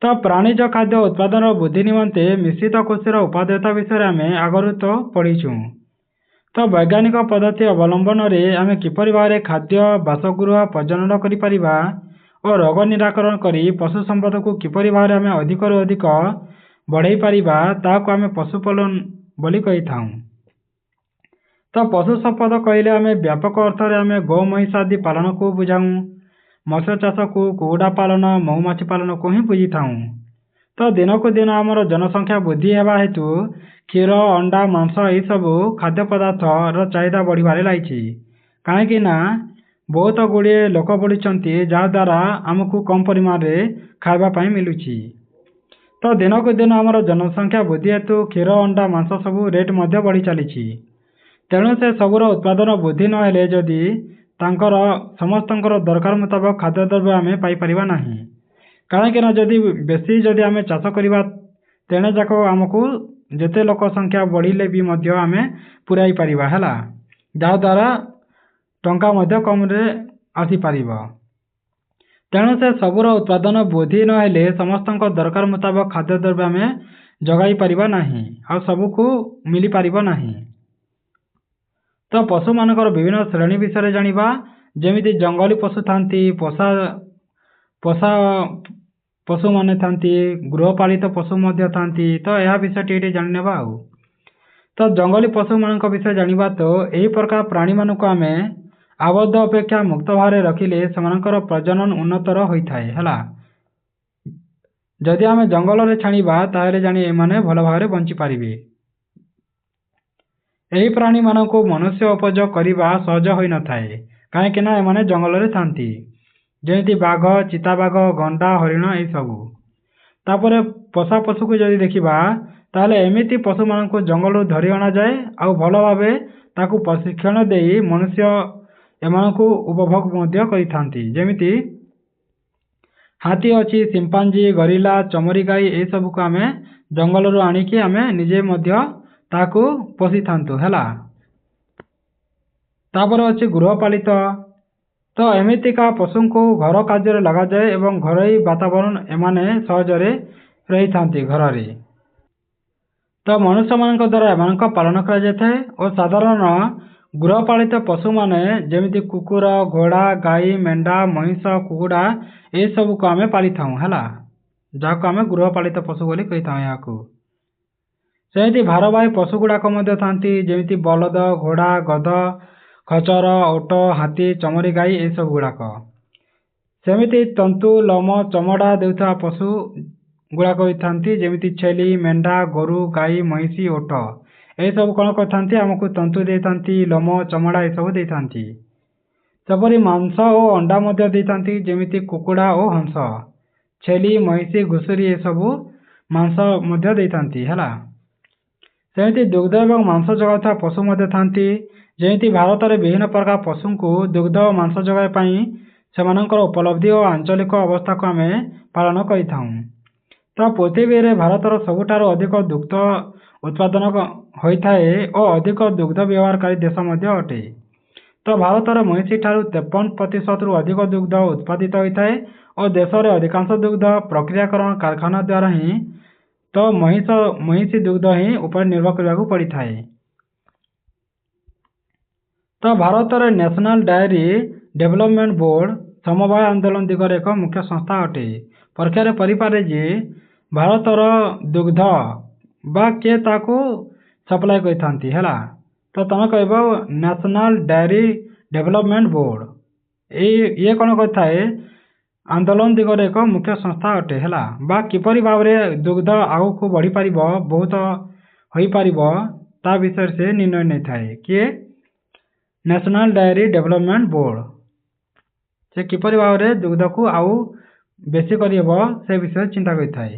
तो प्राणीज खाद्य उत्पादन वृद्धि निमंते मिश्रित कृषि उपादेयता विषय आम आगु तो पढ़ीचु। तो वैज्ञानिक पद्धति अवलंबन में आम किपर भाव में खाद्य बासगृह प्रजनन करिपरिबा और रोग निराकरण करी पशु संपद को किपर भाव में अधिक अधिक बढ़ई पारिबा ताको आम पशुपालन बोली कही थाउ। तो पशु संपद कहले आम व्यापक अर्थ में आम गौ महिष आदि पालन को बुझाऊँ, मत्स्य चाष को कुकुड़ा पालन महुमाछी पालन को ही बुझी थाउ। तो दिन को दिन आमर जनसंख्या वृद्धि होगा हेतु क्षीर अंडा मांस यह सब खाद्य पदार्थ चाहिदा बढ़िबार लगी कहीं बहुत गुड़े लोक बढ़ी जहाद्वारा आमको कम परिमाण में खावाई मिलूँ। तो दिन को दिन आमर जनसंख्या वृद्धि हेतु क्षीर अंडा मांस सब रेट बढ़ी चली तेणु से सबूर उत्पादन वृद्धि नहेले जदि तांकर समस्त दरकार मुताबक खाद्यद्रव्य आम पाइपर ना कहीं जदि बेसी जदि आम चाष करवा तेणे जाक आमको जिते लोक संख्या बढ़िले भी आम पुराई पार है जहाद्वारा टंका कम आसीपार। तेणु से सबूर उत्पादन वृद्धि नहेले समस्त दरकार मुताबक खाद्यद्रव्य आम जगाई पारिबा नाही आ सबको मिली पारिबा नाही। तो पशु मानकर विभिन्न श्रेणी विषय जानिबा जेमिति जंगली पशु थांती पोषा पोषा पशु माने थांती गृहपालित पशु मध्य थांती। तो यह विषय टी जानिनेबा आउ। तो जंगली पशु मानक विषय जानिबा तो यही प्रकार प्राणी मानक आम आबद्ध अपेक्षा मुक्त भाव रखिले सेमानकर प्रजनन उन्नतर होता है। जदि आम जंगल रे छाणीबा ताहेले जानी एमाने भल भाव बंची पारिबे। यही प्राणी मानक मनुष्य उपयोग करने सहज हो न थाए कहीं एमाने जंगल रे थांती जेमती बाघ चिताबाघ गंडा हरिण यह सब। तापर पोषा पशु को जदि देखा ताहले एमिति पशु मानक जंगल धरी अणा जाए आउ भल भाव ताकू प्रशिक्षण दे मनुष्य एमानकू उपभोग मध्य करिथांती। जेमिति हाथी अच्छी सिंपांजी गरिला चमरी गाई यह सब को आम जंगल रू आणिकी आम निजे मध्य ताकू पोषी थांतु है। तापर अच्छी गृहपालित तो एमितिका पशु को घर कार्य लगा जाए एवं घरोई वातावरण एमाने सहजरे रही थांती घर रे। तो मनुष्य मानक द्वारा एमानक पालन करा जाए और साधारण गृहपालित पशु माने जेमिति कुकुर घोड़ा गाई मेंढा महिष कुकुड़ा ये सब को आम पाली था है जहाँ आम गृहपालित पशु बोली कही था। यहाँ सेमती भारवाही पशु गुड़ाक थांती जेमिति बलद घोड़ा गध खचर ओट हाथी चमरी गाई ये सब गुड़ाक। ସେମିତି ତନ୍ତୁ ଲୋମ ଚମଡ଼ା ଦେଉଥିବା ପଶୁ ଗୁଡ଼ାକ ହୋଇଥାନ୍ତି, ଯେମିତି ଛେଳି, ମେଣ୍ଢା, ଗୋରୁ, ଗାଈ, ମଇଁଷି, ଓଟ। ଏସବୁ କ'ଣ କରିଥାନ୍ତି? ଆମକୁ ତନ୍ତୁ ଦେଇଥାନ୍ତି, ଲୋମ ଚମଡ଼ା ଏସବୁ ଦେଇଥାନ୍ତି। ସେପରି ମାଂସ ଓ ଅଣ୍ଡା ମଧ୍ୟ ଦେଇଥାନ୍ତି, ଯେମିତି କୁକୁଡ଼ା ଓ ହଂସ। ଛେଳି, ମଇଁଷି, ଘୁଷୁରୀ ଏସବୁ ମାଂସ ମଧ୍ୟ ଦେଇଥାନ୍ତି ହେଲା। ସେମିତି ଦୁଗ୍ଧ ଏବଂ ମାଂସ ଯୋଗାଉଥିବା ପଶୁ ମଧ୍ୟ ଥାନ୍ତି, ଯେମିତି ଭାରତରେ ବିଭିନ୍ନ ପ୍ରକାର ପଶୁଙ୍କୁ ଦୁଗ୍ଧ ଓ ମାଂସ ଯୋଗାଇବା ପାଇଁ ସେମାନଙ୍କର ଉପଲବ୍ଧି ଓ ଆଞ୍ଚଳିକ ଅବସ୍ଥାକୁ ଆମେ ପାଳନ କରିଥାଉ। ତ ପୃଥିବୀରେ ଭାରତର ସବୁଠାରୁ ଅଧିକ ଦୁଗ୍ଧ ଉତ୍ପାଦନ ହୋଇଥାଏ ଓ ଅଧିକ ଦୁଗ୍ଧ ବ୍ୟବହାରକାରୀ ଦେଶ ମଧ୍ୟ ଅଟେ। ତ ଭାରତର ମଇଁଷି ଠାରୁ 53% ଅଧିକ ଦୁଗ୍ଧ ଉତ୍ପାଦିତ ହୋଇଥାଏ ଓ ଦେଶରେ ଅଧିକାଂଶ ଦୁଗ୍ଧ ପ୍ରକ୍ରିୟାକରଣ କାରଖାନା ଦ୍ୱାରା ହିଁ ତ ମଇଁଷି ଦୁଗ୍ଧ ହିଁ ଉପରେ ନିର୍ଭର କରିବାକୁ ପଡ଼ିଥାଏ। ତ ଭାରତରେ ନ୍ୟାସନାଲ ଡାଏରୀ ଡେଭଲପମେଣ୍ଟ ବୋର୍ଡ ସମବାୟ ଆନ୍ଦୋଳନ ଦିଗରେ ଏକ ମୁଖ୍ୟ ସଂସ୍ଥା ଅଟେ। ପରୀକ୍ଷାରେ ପଡ଼ିପାରେ ଯେ ଭାରତର ଦୁଗ୍ଧ ବା କିଏ ତାକୁ ସପ୍ଲାଏ କରିଥାନ୍ତି ହେଲା। ତ ତମେ କହିବ ନ୍ୟାସନାଲ ଡାଏରୀ ଡେଭଲପମେଣ୍ଟ ବୋର୍ଡ। ଇଏ କ'ଣ କରିଥାଏ? ଆନ୍ଦୋଳନ ଦିଗରେ ଏକ ମୁଖ୍ୟ ସଂସ୍ଥା ଅଟେ ହେଲା। ବା କିପରି ଭାବରେ ଦୁଗ୍ଧ ଆଗକୁ ବଢ଼ିପାରିବ, ବହୁତ ହୋଇପାରିବ, ତା ବିଷୟରେ ସେ ନିର୍ଣ୍ଣୟ ନେଇଥାଏ। କିଏ? National dairy development board. ସେ କିପରି ଭାବରେ ଦୁଗ୍ଧକୁ ଆଉ ବେଶୀ କରିହେବ ସେ ବିଷୟରେ ଚିନ୍ତା କରିଥାଏ।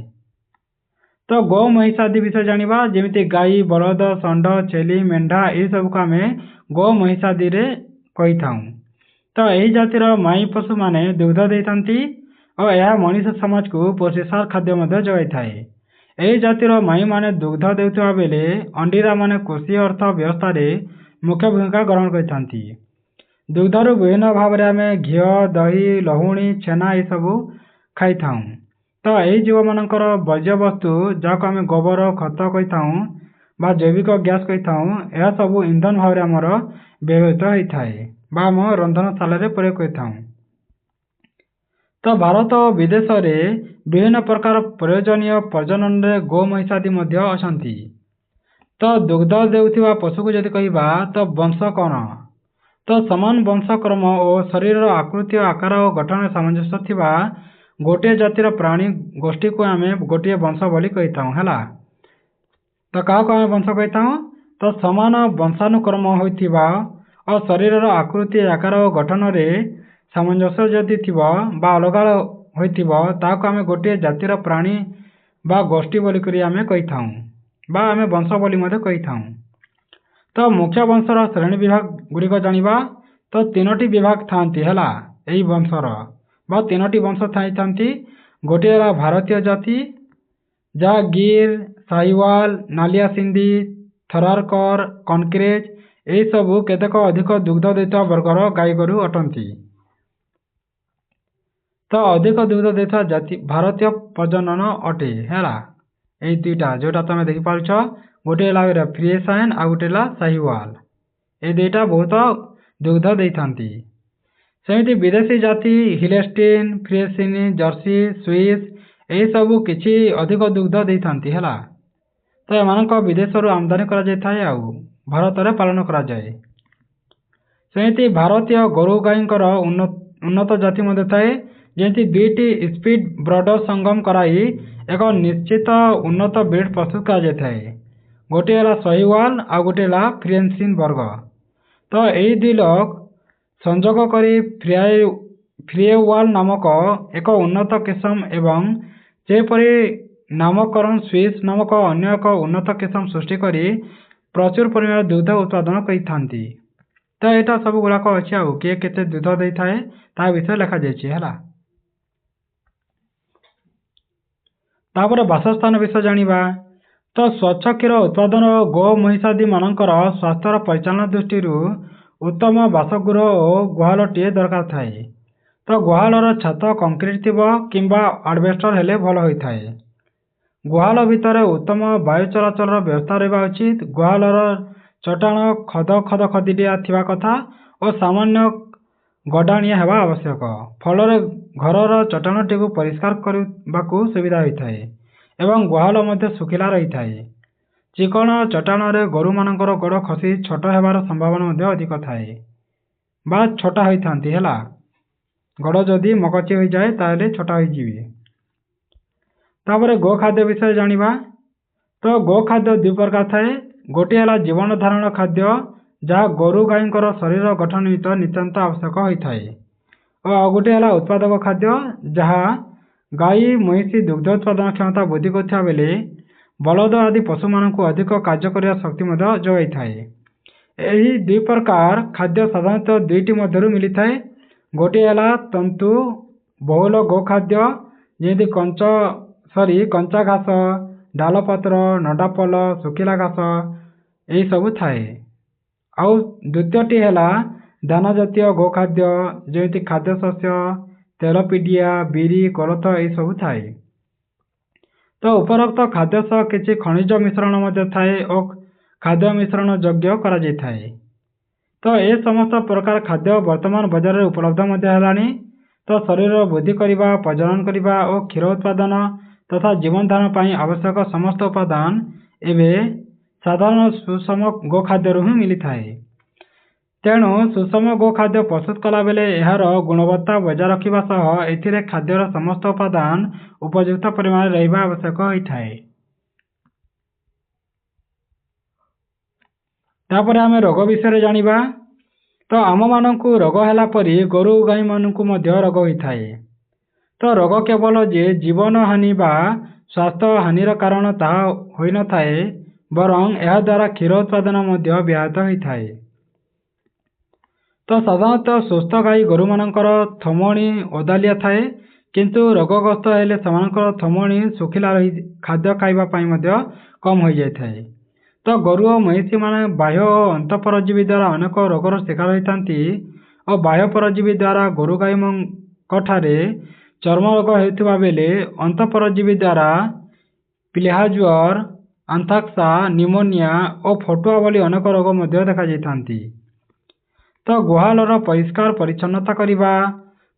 ତ ଗୋ ମହିଷ ଆଦି ବିଷୟରେ ଜାଣିବା, ଯେମିତି ଗାଈ, ବଳଦ, ଷଣ୍ଢ, ଛେଳି, ମେଣ୍ଢା ଏସବୁକୁ ଆମେ ଗୋ ମହିଷ ଆଦିରେ କହିଥାଉ। ତ ଏହି ଜାତିର ମାଇ ପଶୁମାନେ ଦୁଗ୍ଧ ଦେଇଥାନ୍ତି ଓ ଏହା ମଣିଷ ସମାଜକୁ ପୁଷ୍ଟିସାର ଖାଦ୍ୟ ମଧ୍ୟ ଯୋଗାଇଥାଏ। ଏହି ଜାତିର ମାଇମାନେ ଦୁଗ୍ଧ ଦେଉଥିବା ବେଳେ ଅଣ୍ଡିରାମାନେ କୃଷି ଅର୍ଥ ବ୍ୟବସ୍ଥାରେ ମୁଖ୍ୟ ଭୂମିକା ଗ୍ରହଣ କରିଥାନ୍ତି। ଦୁଗ୍ଧରୁ ବିଭିନ୍ନ ଭାବରେ ଆମେ ଘିଅ, ଦହି, ଲହୁଣୀ, ଛେନା ଏସବୁ ଖାଇଥାଉ। ତ ଏହି ଜୀବମାନଙ୍କର ବର୍ଜ୍ୟବସ୍ତୁ, ଯାହାକୁ ଆମେ ଗୋବର ଖତ କହିଥାଉ ବା ଜୈବିକ ଗ୍ୟାସ୍ କହିଥାଉ, ଏହା ସବୁ ଇନ୍ଧନ ଭାବରେ ଆମର ବ୍ୟବହୃତ ହୋଇଥାଏ ବା ଆମ ରନ୍ଧନଶାଳାରେ ପ୍ରୟୋଗ କରିଥାଉ। ତ ଭାରତ ଓ ବିଦେଶରେ ବିଭିନ୍ନ ପ୍ରକାର ପ୍ରୟୋଜନୀୟ ପ୍ରଜନନରେ ଗୋ ମହିଷ ଆଦି ମଧ୍ୟ ଅଛନ୍ତି। ତ ଦୁଗ୍ଧ ଦେଉଥିବା ପଶୁକୁ ଯଦି କହିବା ତ ବଂଶ କ'ଣ? ତ ସମାନ ବଂଶକ୍ରମ ଓ ଶରୀରର ଆକୃତି, ଆକାର ଓ ଗଠନରେ ସାମଞ୍ଜସ୍ୟ ଥିବା ଗୋଟିଏ ଜାତିର ପ୍ରାଣୀ ଗୋଷ୍ଠୀକୁ ଆମେ ଗୋଟିଏ ବଂଶ ବୋଲି କହିଥାଉ ହେଲା। ତ କାହାକୁ ଆମେ ବଂଶ କହିଥାଉ? ତ ସମାନ ବଂଶାନୁକ୍ରମ ହୋଇଥିବା ଓ ଶରୀରର ଆକୃତି, ଆକାର ଓ ଗଠନରେ ସାମଞ୍ଜସ୍ୟ ଯଦି ଥିବ ବା ଅଲଗା ହୋଇଥିବ, ତାହାକୁ ଆମେ ଗୋଟିଏ ଜାତିର ପ୍ରାଣୀ ବା ଗୋଷ୍ଠୀ ବୋଲିକରି ଆମେ କହିଥାଉ ବା ଆମେ ବଂଶ ବୋଲି ମଧ୍ୟ କହିଥାଉ। ତ ମୁଖ୍ୟ ବଂଶର ଶ୍ରେଣୀ ବିଭାଗ ଗୁଡ଼ିକ ଜାଣିବା। ତ 3ଟି ବିଭାଗ ଥାନ୍ତି ହେଲା ଏହି ବଂଶର, ବା 3ଟି ବଂଶ ଥାଇଥାନ୍ତି। ଗୋଟିଏ ହେଲା ଭାରତୀୟ ଜାତି, ଯାହା ଗିର୍, ସାହିୱାଲ, ନାଲିଆ ସିନ୍ଧି, ଥରାରକର, କନକ୍ରେଜ ଏହିସବୁ କେତେକ ଅଧିକ ଦୁଗ୍ଧ ଦେଉଥିବା ବର୍ଗର ଗାଈଗୋରୁ ଅଟନ୍ତି। ତ ଅଧିକ ଦୁଗ୍ଧ ଦେଉଥିବା ଜାତି ଭାରତୀୟ ପ୍ରଜନନ ଅଟେ ହେଲା। ଏଇ ଦୁଇଟା ଯେଉଁଟା ତମେ ଦେଖିପାରୁଛ, ଗୋଟିଏ ହେଲା ଫ୍ରିଏସାଇନ୍ ଆଉ ଗୋଟେ ହେଲା ସାହିୱାଲ। এই ଦୁଇଟା ବହୁତ ଦୁଗ୍ଧ ଦେଇଥାନ୍ତି। ସେମିତି ବିଦେଶୀ ଜାତି ହିଲେଷ୍ଟିନ୍, ଫ୍ରିଏସିନ୍, ଜର୍ସି, ସୁଇସ୍ ଏହିସବୁ କିଛି ଅଧିକ ଦୁଗ୍ଧ ଦେଇଥାନ୍ତି ହେଲା। ତ ଏମାନଙ୍କ ବିଦେଶରୁ ଆମଦାନୀ କରାଯାଇଥାଏ ଆଉ ଭାରତରେ ପାଳନ କରାଯାଏ। ସେମିତି ଭାରତୀୟ ଗୋରୁ ଗାଈଙ୍କର ଉନ୍ନତ ଜାତି ମଧ୍ୟ ଥାଏ, ଯେମିତି 2ଟି ସ୍ପିଡ୍ ବ୍ରଡର ସଙ୍ଗମ କରାଇ ଏକ ନିଶ୍ଚିତ ଉନ୍ନତ ବ୍ରିଡ୍ ପ୍ରସ୍ତୁତ କରାଯାଇଥାଏ। ଗୋଟିଏ ହେଲା ସହିୱାଲ ଆଉ ଗୋଟେ ହେଲା ଫ୍ରିଏସିନ୍ ବର୍ଗ। ତ ଏହି ଦୁଇ ଲୋକ ସଂଯୋଗ କରି ଫ୍ରିଏୱାଲ ନାମକ ଏକ ଉନ୍ନତ କିସମ ଏବଂ ସେହିପରି ନାମକରଣ ସୁଇସ୍ ନାମକ ଅନ୍ୟ ଏକ ଉନ୍ନତ କିସମ ସୃଷ୍ଟି କରି ପ୍ରଚୁର ପରିମାଣରେ ଦୁଗ୍ଧ ଉତ୍ପାଦନ କରିଥାନ୍ତି। ତ ଏଇଟା ସବୁ ଗୁଡ଼ାକ ଅଛି, ଆଉ କିଏ କେତେ ଦୁଗ୍ଧ ଦେଇଥାଏ ତା ବିଷୟରେ ଲେଖାଯାଇଛି ହେଲା। ତାପରେ ବାସସ୍ଥାନ ବିଷୟ ଜାଣିବା। ତ ସ୍ୱଚ୍ଛ କ୍ଷୀର ଉତ୍ପାଦନ ଓ ଗୋ ମହିଷାଦି ମାନଙ୍କର ସ୍ୱାସ୍ଥ୍ୟର ପରିଚାଳନା ଦୃଷ୍ଟିରୁ ଉତ୍ତମ ବାସଗୃହ ଓ ଗୁହାଳଟିଏ ଦରକାର ଥାଏ। ତ ଗୁହାଳର ଛାତ କଂକ୍ରିଟ ଥିବ କିମ୍ବା ଆଡବେଷ୍ଟର ହେଲେ ଭଲ ହୋଇଥାଏ। ଗୁହାଳ ଭିତରେ ଉତ୍ତମ ବାୟୁ ଚଳାଚଳର ବ୍ୟବସ୍ଥା ରହିବା ଉଚିତ। ଗୁହାଳର ଚଟାଣ ଖଦଖଦିଆ ଥିବା କଥା ଓ ସାମାନ୍ୟ ଗଡ଼ାଣିଆ ହେବା ଆବଶ୍ୟକ। ଫଳରେ ଘରର ଚଟାଣଟିକୁ ପରିଷ୍କାର କରିବାକୁ ସୁବିଧା ହୋଇଥାଏ ଏବଂ ଗୁହାଳ ମଧ୍ୟ ଶୁଖିଲା ରହିଥାଏ। ଚିକଣ ଚଟାଣରେ ଗୋରୁମାନଙ୍କର ଗୋଡ଼ ଖସି ଛୋଟ ହେବାର ସମ୍ଭାବନା ମଧ୍ୟ ଅଧିକ ଥାଏ ବା ଛୋଟା ହୋଇଥାନ୍ତି ହେଲା। गोड़ जदि मकची हो जाए ताले छोटा हो जीवे। तापर गो खाद्य विषय जानिबा। तो गो खाद्य दुई प्रकार थाए। गोटे है जीवन धारण खाद्य जहाँ गोरु गाईंकर शरीर गठन निमित्त नितांत आवश्यक होता है और आ गोटे है उत्पादक खाद्य जहाँ गाई महिषी दुग्ध उत्पादन क्षमता वृद्धि करता बेले बलद आदि पशु मानक अधिक कार्य करने शक्ति जोगाई थाए। यही दुई प्रकार खाद्य साधारणतः दुईटी मध्य मिलता है। गोटे है तंतु बहुल गो खाद्य जमी कंचा घास डालपत्र नडापल सुखिला घास यही सब थाए। आउ द्वितीयटी है दाना जातीय गो खाद्य जमी खाद्य शस्य तेलपिडिया बिरी कोलथ यही सब थाए। तो उपरोक्त खाद्य सह किसी खनिज मिश्रण मध्य थाए और खाद्य मिश्रण योग्य करा जाय थाए। तो ये समस्त प्रकार खाद्य वर्तमान बाजार में उपलब्ध मध्य हेलानी। तो शरीर वृद्धि करने प्रजनन करने और क्षीर उत्पादन तथा जीवन धारण पर आवश्यक समस्त उपादान एवं साधारण सुषम गो खाद्य ही मिली थाए। तेणु सुषम गो खाद्य प्रस्तुत कला बेले यार गुणवत्ता बजाय रखा सह एथिरे खाद्यर समस्त उपादान उपयुक्त परिमाण रहिबा आवश्यक होता है। तापर आमे रोग विषय जानिबा। तो आम मानक रोग है परी गोरु गाई मानक रोग होता है। तो रोग केवल जे जीवन हानि बा स्वास्थ्य हानिर कारण ताहा होई न थाए बरं यह द्वारा क्षीर उत्पादन व्याहत होता है। तो साधारणतः सुस्थ गाई गोरु मानकर थमणी ओदालिया थाए किंतु रोगग्रस्त हेले सेमानकर थमणी सुखिला रही खाद्य खाइबा पई मध्य कम हो जाए। तो गोरु और महिषी माने बाह्य और अंत परजीवी द्वारा अनेक रोगर शिकार होती और बाह्य परजीवी द्वारा गोरु गाई ठारे चर्म रोग होता बेले अंत परजीवी द्वारा प्लेहा ज्वर आंथ्राक्स निमोनिया और फटुआ भली अनेक रोग मध्य देखा जाती। तो गुहालर परिष्कार परिच्छन्नता करवा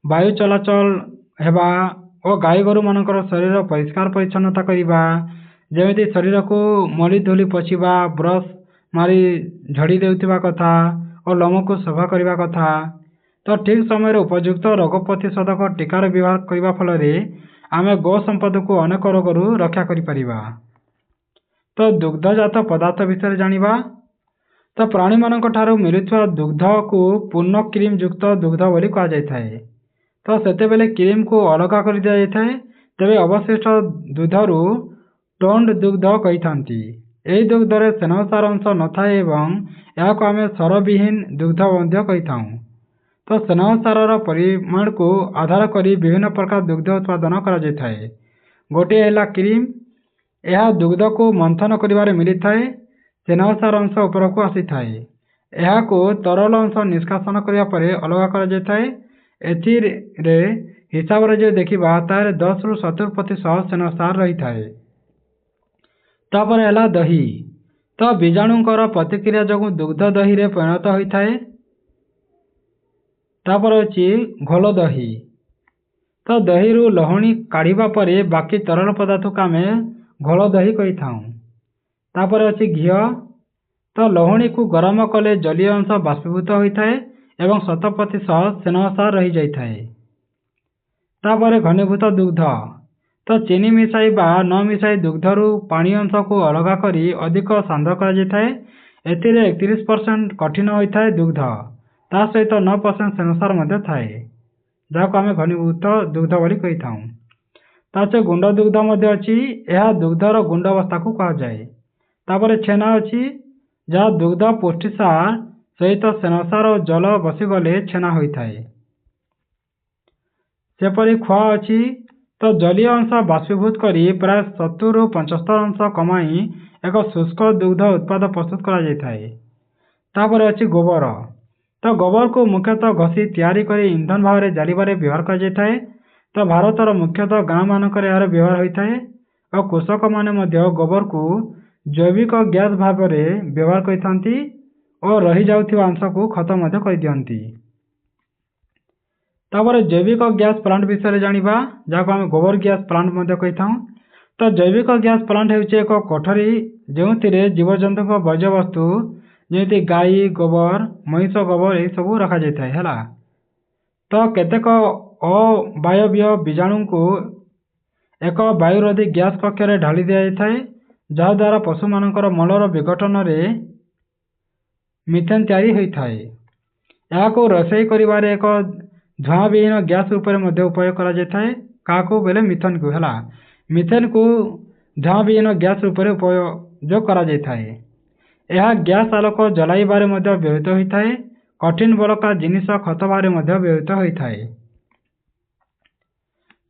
वायु चलाचल हेबा और गाई गोरु मानकर शरीर परिष्कार परिच्छन्नता करवा जमी शरीर को मली धूली पशिबा ब्रश मारी झड़ी देउथिबा कथा और लोम को सफा करने कथा। तो ठीक समय उपयुक्त रोग प्रतिषेधक टीकार व्यवहार करने फल आमे गो संपद को अनेक रोगरू रक्षा करिपरिबा। तो दुग्धजात पदार्थ विषय जानिबा। तो प्राणी मानक ठारू मिलुवा दुग्ध को पूर्ण क्रीम युक्त दुग्ध बोली कहा जाए। तो सेतेबेले क्रीम को अलग कर दिया जाए तेबे अवशिष्ट दुधरू टोंड दुग्ध कही थांती। यही दुग्धरे स्नेहसार अंश न थाए एवं यह आमे सरविहीन दुग्ध मध्य कही थाऊ। तो स्नेहसार परिमाण को आधार करी विभिन्न प्रकार दुग्ध उत्पादन करा जाय थाए। गोटे है क्रीम यह दुग्ध को मंथन करिबारे मिली थाए स्नेहसार अंश ऊपर को आसी थाए। यह को तरल अंश निष्कासन करिया परे अलग करा जाय थाए। एथिरे हिसाब रे जे देखिबा तारे 10 रु 70% स्नेहसार रही थाए। तापर है दही। तो बीजाणुकर प्रतिक्रिया जो दुग्ध दही रे परिणत होता है। तापर अच्छी घोल दही। तो दही रु लहणी काढ़ा परे बाकी तरल पदार्थ को आम घोल दही कही थाऊ। तापर अच्छी घी। तो लहणी को गरम कले जलीय अंश बाष्पीभूत होता है एवं 100% स्नेहसार रही जाए। तापर घनीभूत दुग्ध। तो चीनी मिसाई बा न मिसाई दुग्धरू पानी अंश को अलग करी अधिक सांद्र करा जाय थाए। एथिरे 31% कठिन होता है दुग्ध ता सहित 9% स्नेहसार मध्य थाए जहाँ आम घनीभूत दुग्ध बोली कही थाऊ। ताचे गुंड दुग्ध मध्य अच्छी यह दुग्धर गुंड अवस्था को कहा जाए। तापर छेना अच्छी जहाँ दुग्ध पुष्टिसार सहित स्नेहसार और जल बसीगले छेना होता है। सेपरी खुआ अच्छी। तो जलीय अंश बाष्पीभूत करी प्राय 70 रु 75 अंश कमाई एक शुष्क दुग्ध उत्पाद प्रस्तुत करा जाय थाए। तापर अच्छी गोबर। तो गोबर को मुख्यतः घसी तैयारी करी ईंधन भाव में जालिबारे व्यवहार करा जाय थाए। तो भारतर मुख्यतः गाँ मानक यार व्यवहार होता है और कृषक माने मध्य गोबर को जैविक गैस भाव में व्यवहार करथांती और रही जाउथिबा अंश को खत मध्य कर दियंती। तापर जैविक गैस प्लांट विषय जानिबा जहाँ आम गोबर गैस प्लांट मध्य कही थाऊ। तो जैविक गैस प्लांट होउछि एक कोठरी जोथिरे जीवजंतु वर्ज्य वस्तु जमी गाई गोबर महिष गोबर यही सब रखा जाए है। ତ କେତେକ ଅବାୟବୀୟ ବୀଜାଣୁଙ୍କୁ ଏକ ବାୟୁରୋଧୀ ଗ୍ୟାସ୍ କକ୍ଷରେ ଢାଳି ଦିଆଯାଇଥାଏ, ଯାହାଦ୍ୱାରା ପଶୁମାନଙ୍କର ମଳର ବିଘଟନରେ ମିଥେନ୍ ତିଆରି ହୋଇଥାଏ। ଏହାକୁ ରୋଷେଇ କରିବାରେ ଏକ ଧୂଆଁ ବିହୀନ ଗ୍ୟାସ୍ ରୂପରେ ମଧ୍ୟ ଉପଯୋଗ କରାଯାଇଥାଏ। କାହାକୁ ବେଲେ ମିଥେନ୍କୁ ହେଲା, ମିଥେନ୍କୁ ଧୂଆଁ ବିହୀନ ଗ୍ୟାସ୍ ରୂପରେ ଉପଯୋଗ କରାଯାଇଥାଏ। ଏହା ଗ୍ୟାସ୍ ଆଲୋକ ଜଳାଇବାରେ ମଧ୍ୟ ବ୍ୟବହୃତ ହୋଇଥାଏ। କଠିନ ବଳକା ଜିନିଷ ଖତ ଭାବରେ ମଧ୍ୟ ବ୍ୟବହୃତ ହୋଇଥାଏ।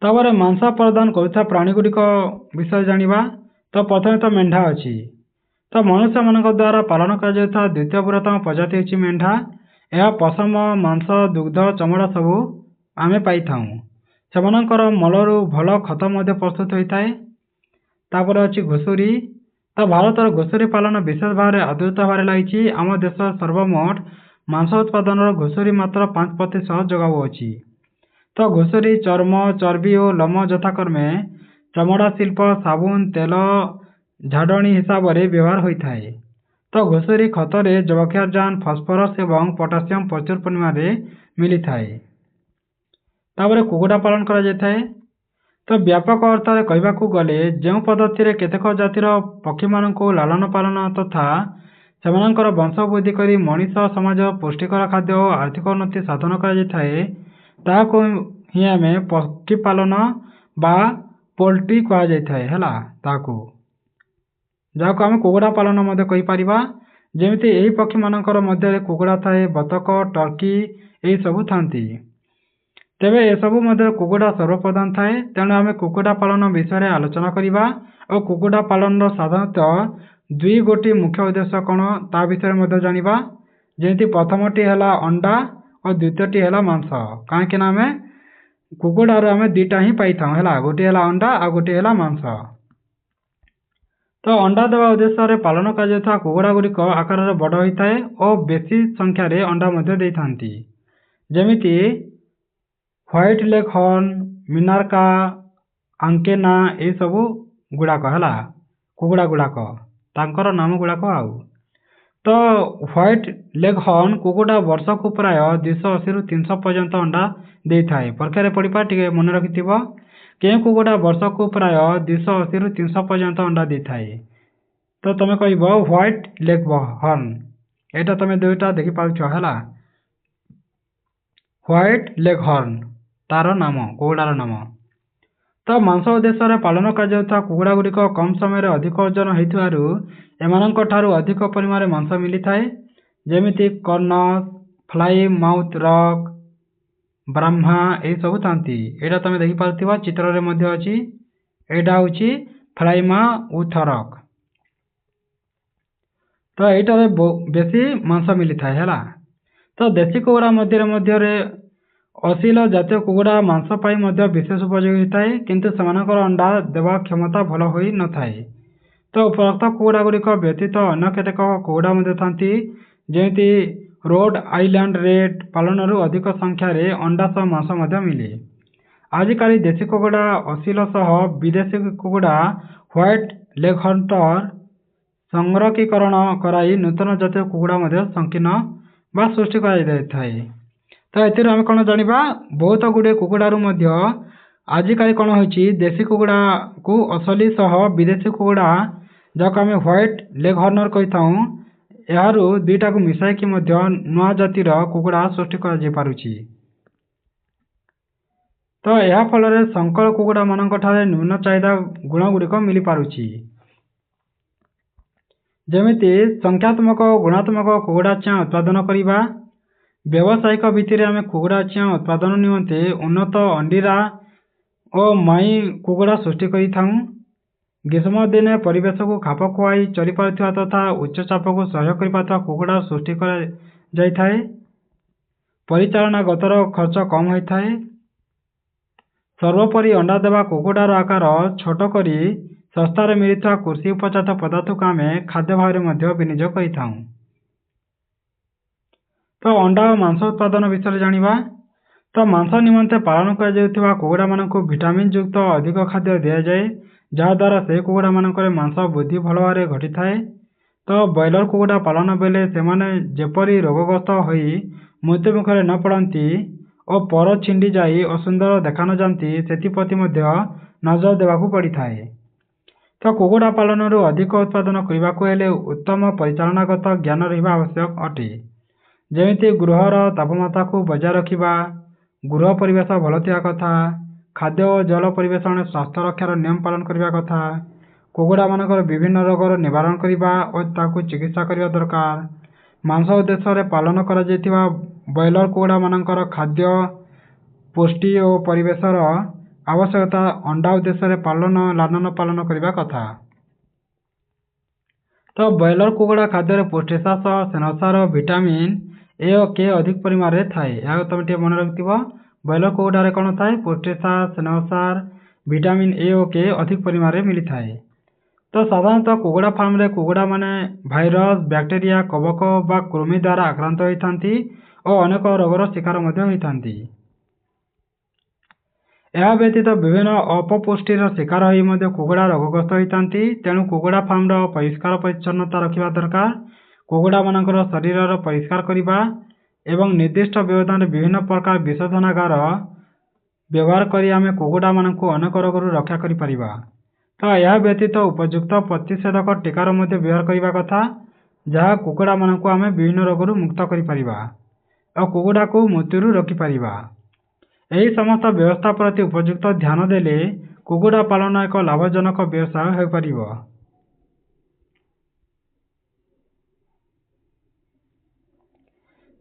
ତାପରେ ମାଂସ ପ୍ରଦାନ କରୁଥିବା ପ୍ରାଣୀଗୁଡ଼ିକ ବିଷୟରେ ଜାଣିବା। ତ ପ୍ରଥମେ ତ ମେଣ୍ଢା ଅଛି। ତ ମନୁଷ୍ୟମାନଙ୍କ ଦ୍ୱାରା ପାଳନ କରାଯାଉଥିବା ଦ୍ୱିତୀୟ ବୃହତ୍ତମ ପ୍ରଜାତି ହେଉଛି ମେଣ୍ଢା। ଏହା ପଶମ, ମାଂସ, ଦୁଗ୍ଧ, ଚମଡ଼ା ସବୁ ଆମେ ପାଇଥାଉ। ସେମାନଙ୍କର ମଳରୁ ଭଲ ଖତ ମଧ୍ୟ ପ୍ରସ୍ତୁତ ହୋଇଥାଏ। ତାପରେ ଅଛି ଘୁଷୁରୀ। ତ ଭାରତର ଘୁଷୁରୀ ପାଳନ ବିଶେଷ ଭାବରେ ଆଦୃତ ହେବାରେ ଲାଗିଛି। ଆମ ଦେଶର ସର୍ବମୋଟ ମାଂସ ଉତ୍ପାଦନର ଘୁଷୁରୀ ମାତ୍ର 5% ଯୋଗାଉଅଛି। ତ ଘୁଷୁରୀ ଚର୍ମ, ଚର୍ବି ଓ ଲୋମ ଯଥାକ୍ରମେ ଚମଡ଼ା ଶିଳ୍ପ, ସାବୁନ, ତେଲ, ଝାଡ଼ଣି ହିସାବରେ ବ୍ୟବହାର ହୋଇଥାଏ। ତ ଘୁଷୁରୀ ଖତରେ ଯବକ୍ଷାରଜାନ, ଫସ୍ଫରସ୍ ଏବଂ ପଟାସିୟମ ପ୍ରଚୁର ପରିମାଣରେ ମିଳିଥାଏ। ତାପରେ କୁକୁଡ଼ା ପାଳନ କରାଯାଇଥାଏ। ତ ବ୍ୟାପକ ଅର୍ଥରେ କହିବାକୁ ଗଲେ ଯେଉଁ ପଦ୍ଧତିରେ କେତେକ ଜାତିର ପକ୍ଷୀମାନଙ୍କୁ ଲାଳନ ପାଳନ ତଥା ସେମାନଙ୍କର ବଂଶ ବୃଦ୍ଧି କରି ମଣିଷ ସମାଜ ପୁଷ୍ଟିକର ଖାଦ୍ୟ ଓ ଆର୍ଥିକ ଉନ୍ନତି ସାଧନ କରାଯାଇଥାଏ, ତାହାକୁ ହିଁ ଆମେ ପକ୍ଷୀ ପାଳନ ବା ପୋଲ୍ଟ୍ରି କୁହାଯାଇଥାଏ ହେଲା। ଯାହାକୁ ଆମେ କୁକୁଡ଼ା ପାଳନ ମଧ୍ୟ କହିପାରିବା। ଯେମିତି ଏହି ପକ୍ଷୀମାନଙ୍କର ମଧ୍ୟରେ କୁକୁଡ଼ା ଥାଏ, ବତକ, ଟର୍କି ଏହିସବୁ ଥାନ୍ତି। ତେବେ ଏସବୁ ମଧ୍ୟରେ କୁକୁଡ଼ା ସର୍ବପ୍ରଧାନ ଥାଏ। ତେଣୁ ଆମେ କୁକୁଡ଼ା ପାଳନ ବିଷୟରେ ଆଲୋଚନା କରିବା ଓ କୁକୁଡ଼ା ପାଳନର ସାଧାରଣତଃ ଗୋଟି ମୁଖ୍ୟ ଉଦ୍ଦେଶ୍ୟ କ'ଣ ତା ବିଷୟରେ ମଧ୍ୟ ଜାଣିବା। ଯେମିତି ପ୍ରଥମଟି ହେଲା ଅଣ୍ଡା ଓ ଦ୍ୱିତୀୟଟି ହେଲା ମାଂସ। କାହିଁକି ନା ଆମେ କୁକୁଡ଼ାରୁ ଆମେ ଦୁଇଟା ହିଁ ପାଇଥାଉ ହେଲା, ଗୋଟିଏ ହେଲା ଅଣ୍ଡା ଆଉ ଗୋଟିଏ ହେଲା ମାଂସ। ତ ଅଣ୍ଡା ଦେବା ଉଦ୍ଦେଶ୍ୟରେ ପାଳନ କରାଯାଉଥିବା କୁକୁଡ଼ା ଗୁଡ଼ିକ ଆକାରରେ ବଡ଼ ହୋଇଥାଏ ଓ ବେଶୀ ସଂଖ୍ୟାରେ ଅଣ୍ଡା ମଧ୍ୟ ଦେଇଥାନ୍ତି। ଯେମିତି ହ୍ୱାଇଟ୍ ଲେଗ୍ ହର୍ନ, ମିନାର୍କା, ଆଙ୍କେନା ଏହିସବୁ ଗୁଡ଼ାକ ହେଲା କୁକୁଡ଼ା ଗୁଡ଼ାକ, ତାଙ୍କର ନାମ ଗୁଡ଼ାକ। ଆଉ ତ ହ୍ୱାଇଟ୍ ଲେଗ୍ ହର୍ନ କୁକୁଡ଼ା ବର୍ଷକୁ ପ୍ରାୟ 280ରୁ 300 ପର୍ଯ୍ୟନ୍ତ ଅଣ୍ଡା ଦେଇଥାଏ। ପରୀକ୍ଷାରେ ପଡ଼ିବା, ଟିକେ ମନେ ରଖିଥିବ। କେଉଁ କୁକୁଡ଼ା ବର୍ଷକୁ ପ୍ରାୟ 280ରୁ 300 ପର୍ଯ୍ୟନ୍ତ ଅଣ୍ଡା ଦେଇଥାଏ? ତ ତମେ କହିବ ହ୍ୱାଇଟ୍ ଲେଗ୍ ହର୍ନ। ଏଇଟା ତମେ ଦୁଇଟା ଦେଖିପାରୁଛ ହେଲା। ହ୍ୱାଇଟ୍ ଲେଗ୍ ହର୍ନ ତାର ନାମ, କୁକୁଡ଼ାର ନାମ। ତ ମାଂସ ଉଦ୍ଦେଶ୍ୟରେ ପାଳନ କରାଯାଉଥିବା କୁକୁଡ଼ା ଗୁଡ଼ିକ କମ୍ ସମୟରେ ଅଧିକ ଓଜନ ହୋଇଥିବାରୁ ଏମାନଙ୍କ ଠାରୁ ଅଧିକ ପରିମାଣରେ ମାଂସ ମିଳିଥାଏ। ଯେମିତି କର୍ଣ୍ଣସ୍, ଫ୍ଲାଇ ମାଉଥ୍ ରକ୍, ବ୍ରାହ୍ମା ଏହିସବୁ ଥାନ୍ତି। ଏଇଟା ତମେ ଦେଖିପାରୁଥିବ, ଚିତ୍ରରେ ମଧ୍ୟ ଅଛି। ଏଇଟା ହେଉଛି ଫ୍ଲାଇ ମାଉଥ୍ ରକ୍। ତ ଏଇଟାରେ ବେଶୀ ମାଂସ ମିଳିଥାଏ ହେଲା। ତ ଦେଶୀ କୁକୁଡ଼ା ମଧ୍ୟରେ ଅସିଲ ଜାତୀୟ କୁକୁଡ଼ା ମାଂସ ପାଇଁ ମଧ୍ୟ ବିଶେଷ ଉପଯୋଗୀ ହୋଇଥାଏ, କିନ୍ତୁ ସେମାନଙ୍କର ଅଣ୍ଡା ଦେବା କ୍ଷମତା ଭଲ ହୋଇନଥାଏ। ତ ଉପରୋକ୍ତ କୁକୁଡ଼ା ଗୁଡ଼ିକ ବ୍ୟତୀତ ଅନ୍ୟ କେତେକ କୁକୁଡ଼ା ମଧ୍ୟ ଥାନ୍ତି, ଯେମିତି ରୋଡ୍ ଆଇଲ୍ୟାଣ୍ଡ ରେଡ୍ ପାଳନରୁ ଅଧିକ ସଂଖ୍ୟାରେ ଅଣ୍ଡା ସହ ମାଂସ ମଧ୍ୟ ମିଳେ। ଆଜିକାଲି ଦେଶୀ କୁକୁଡ଼ା ଅସିଲ ସହ ବିଦେଶୀ କୁକୁଡ଼ା ହ୍ୱାଇଟ୍ ଲେଗ୍ହର୍ନର ସଂରକ୍ଷୀକରଣ କରାଇ ନୂତନ ଜାତୀୟ କୁକୁଡ଼ା ମଧ୍ୟ ସଂକୀର୍ଣ୍ଣ ବା ସୃଷ୍ଟି କରାଯାଇଥାଏ। ତ ଏଥିରୁ ଆମେ କ'ଣ ଜାଣିବା, ବହୁତ ଗୁଡ଼ିଏ କୁକୁଡ଼ାରୁ ମଧ୍ୟ ଆଜିକାଲି କ'ଣ ହେଉଛି, ଦେଶୀ କୁକୁଡ଼ାକୁ ଅସଲି ସହ ବିଦେଶୀ କୁକୁଡ଼ା ଯାହାକୁ ଆମେ ହ୍ୱାଇଟ୍ ଲେଗ୍ହର୍ନର କହିଥାଉ, ଏହାରୁ ଦୁଇଟାକୁ ମିଶାଇକି ମଧ୍ୟ ନୂଆ ଜାତିର କୁକୁଡ଼ା ସୃଷ୍ଟି କରାଯାଇପାରୁଛି। ତ ଏହା ଫଳରେ ସଂକର କୁକୁଡ଼ାମାନଙ୍କ ଠାରେ ନିମ୍ନ ଚାହିଦା ଗୁଣ ଗୁଡ଼ିକ ମିଳିପାରୁଛି। ଯେମିତି ସଂଖ୍ୟାତ୍ମକ ଓ ଗୁଣାତ୍ମକ କୁକୁଡ଼ା ଚିଆଁ ଉତ୍ପାଦନ କରିବା। ବ୍ୟବସାୟିକ ଭିତ୍ତିରେ ଆମେ କୁକୁଡ଼ା ଚିଆଁ ଉତ୍ପାଦନ ନିମନ୍ତେ ଉନ୍ନତ ଅଣ୍ଡିରା ଓ ମାଇ କୁକୁଡ଼ା ସୃଷ୍ଟି କରିଥାଉ। ଗ୍ରୀଷ୍ମ ଦିନେ ପରିବେଶକୁ ଖାପ ଖୁଆଇ ଚଳିପାରୁଥିବା ତଥା ଉଚ୍ଚ ଚାପକୁ ସହ୍ୟ କରିପାରୁଥିବା କୁକୁଡ଼ା ସୃଷ୍ଟି କରାଯାଇଥାଏ। ପରିଚାଳନାଗତର ଖର୍ଚ୍ଚ କମ୍ ହୋଇଥାଏ। ସର୍ବୋପରି ଅଣ୍ଡା ଦେବା କୁକୁଡ଼ାର ଆକାର ଛୋଟ କରି ଶସ୍ତାରେ ମିଳୁଥିବା କୃଷି ଉପଜାତ ପଦାର୍ଥକୁ ଆମେ ଖାଦ୍ୟ ଭାବରେ ମଧ୍ୟ ବିନିଯୋଗ କରିଥାଉ। ତ ଅଣ୍ଡା ଓ ମାଂସ ଉତ୍ପାଦନ ବିଷୟରେ ଜାଣିବା। ତ ମାଂସ ନିମନ୍ତେ ପାଳନ କରାଯାଉଥିବା କୁକୁଡ଼ାମାନଙ୍କୁ ଭିଟାମିନ୍ ଯୁକ୍ତ ଅଧିକ ଖାଦ୍ୟ ଦିଆଯାଏ, ଯାହାଦ୍ୱାରା ସେହି କୁକୁଡ଼ାମାନଙ୍କରେ ମାଂସ ବୃଦ୍ଧି ଭଲ ଭାବରେ ଘଟିଥାଏ। ତ ବ୍ରଏଲର କୁକୁଡ଼ା ପାଳନ ବେଳେ ସେମାନେ ଯେପରି ରୋଗଗ୍ରସ୍ତ ହୋଇ ମୃତ୍ୟୁମୁଖରେ ନ ପଡ଼ନ୍ତି ଓ ପର ଛିଣ୍ଡି ଯାଇ ଅସୁନ୍ଦର ଦେଖା ନ ଯାଆନ୍ତି ସେଥିପ୍ରତି ମଧ୍ୟ ନଜର ଦେବାକୁ ପଡ଼ିଥାଏ। ତ କୁକୁଡ଼ା ପାଳନରୁ ଅଧିକ ଉତ୍ପାଦନ କରିବାକୁ ହେଲେ ଉତ୍ତମ ପରିଚାଳନାଗତ ଜ୍ଞାନ ରହିବା ଆବଶ୍ୟକ ଅଟେ। ଯେମିତି ଗୃହର ତାପମାତ୍ରାକୁ ବଜାୟ ରଖିବା, ଗୃହ ପରିବେଶ ଭଲ ଥିବା କଥା, ଖାଦ୍ୟ ଓ ଜଳ ପରିବେଷଣ ସ୍ୱାସ୍ଥ୍ୟ ରକ୍ଷାର ନିୟମ ପାଳନ କରିବା କଥା, କୁକୁଡ଼ାମାନଙ୍କର ବିଭିନ୍ନ ରୋଗର ନିବାରଣ କରିବା ଓ ତାକୁ ଚିକିତ୍ସା କରିବା ଦରକାର। ମାଂସ ଉଦ୍ଦେଶ୍ୟରେ ପାଳନ କରାଯାଇଥିବା ବ୍ରଏଲର କୁକୁଡ଼ାମାନଙ୍କର ଖାଦ୍ୟ, ପୁଷ୍ଟି ଓ ପରିବେଶର ଆବଶ୍ୟକତା, ଅଣ୍ଡା ଉଦ୍ଦେଶ୍ୟରେ ଲାଳନ ପାଳନ କରିବା କଥା। ତ ବ୍ରଏଲର କୁକୁଡ଼ା ଖାଦ୍ୟରେ ପୁଷ୍ଟିସାର, ସ୍ନେହସାର, ଭିଟାମିନ୍ ଏ ଓ କେ ଅଧିକ ପରିମାଣରେ ଥାଏ। ଏହା ତମେ ଟିକେ ମନେ ରଖିଥିବ। ବ୍ରଏଲର କୁକୁଡ଼ାରେ କ'ଣ ଥାଏ? ପୁଷ୍ଟିସାର, ସ୍ନେହସାର, ଭିଟାମିନ୍ ଏ ଓ କେ ଅଧିକ ପରିମାଣରେ ମିଳିଥାଏ। ତ ସାଧାରଣତଃ କୁକୁଡ଼ା ଫାର୍ମରେ କୁକୁଡ଼ାମାନେ ଭାଇରସ୍, ବ୍ୟାକ୍ଟେରିଆ, କବକ ବା କୃମି ଦ୍ୱାରା ଆକ୍ରାନ୍ତ ହୋଇଥାନ୍ତି ଓ ଅନେକ ରୋଗର ଶିକାର ମଧ୍ୟ ହୋଇଥାନ୍ତି। ଏହା ବ୍ୟତୀତ ବିଭିନ୍ନ ଅପପୁଷ୍ଟିର ଶିକାର ହୋଇ ମଧ୍ୟ କୁକୁଡ଼ା ରୋଗଗ୍ରସ୍ତ ହୋଇଥାନ୍ତି। ତେଣୁ କୁକୁଡ଼ା ଫାର୍ମର ପରିଷ୍କାର ପରିଚ୍ଛନ୍ନତା ରଖିବା ଦରକାର। କୁକୁଡ଼ାମାନଙ୍କର ଶରୀରର ପରିଷ୍କାର କରିବା ଏବଂ ନିର୍ଦ୍ଦିଷ୍ଟ ବ୍ୟବଧାନରେ ବିଭିନ୍ନ ପ୍ରକାର ବିଶୋଧନାଗାର ବ୍ୟବହାର କରି ଆମେ କୁକୁଡ଼ାମାନଙ୍କୁ ଅନେକ ରୋଗରୁ ରକ୍ଷା କରିପାରିବା। ତ ଏହା ବ୍ୟତୀତ ଉପଯୁକ୍ତ ପ୍ରତିଷେଧକ ଟୀକାର ମଧ୍ୟ ବ୍ୟବହାର କରିବା କଥା, ଯାହା କୁକୁଡ଼ାମାନଙ୍କୁ ଆମେ ବିଭିନ୍ନ ରୋଗରୁ ମୁକ୍ତ କରିପାରିବା ଓ କୁକୁଡ଼ାକୁ ମୃତ୍ୟୁରୁ ରୋକିପାରିବା। ଏହି ସମସ୍ତ ବ୍ୟବସ୍ଥା ପ୍ରତି ଉପଯୁକ୍ତ ଧ୍ୟାନ ଦେଲେ କୁକୁଡ଼ା ପାଳନ ଏକ ଲାଭଜନକ ବ୍ୟବସାୟ ହୋଇପାରିବ।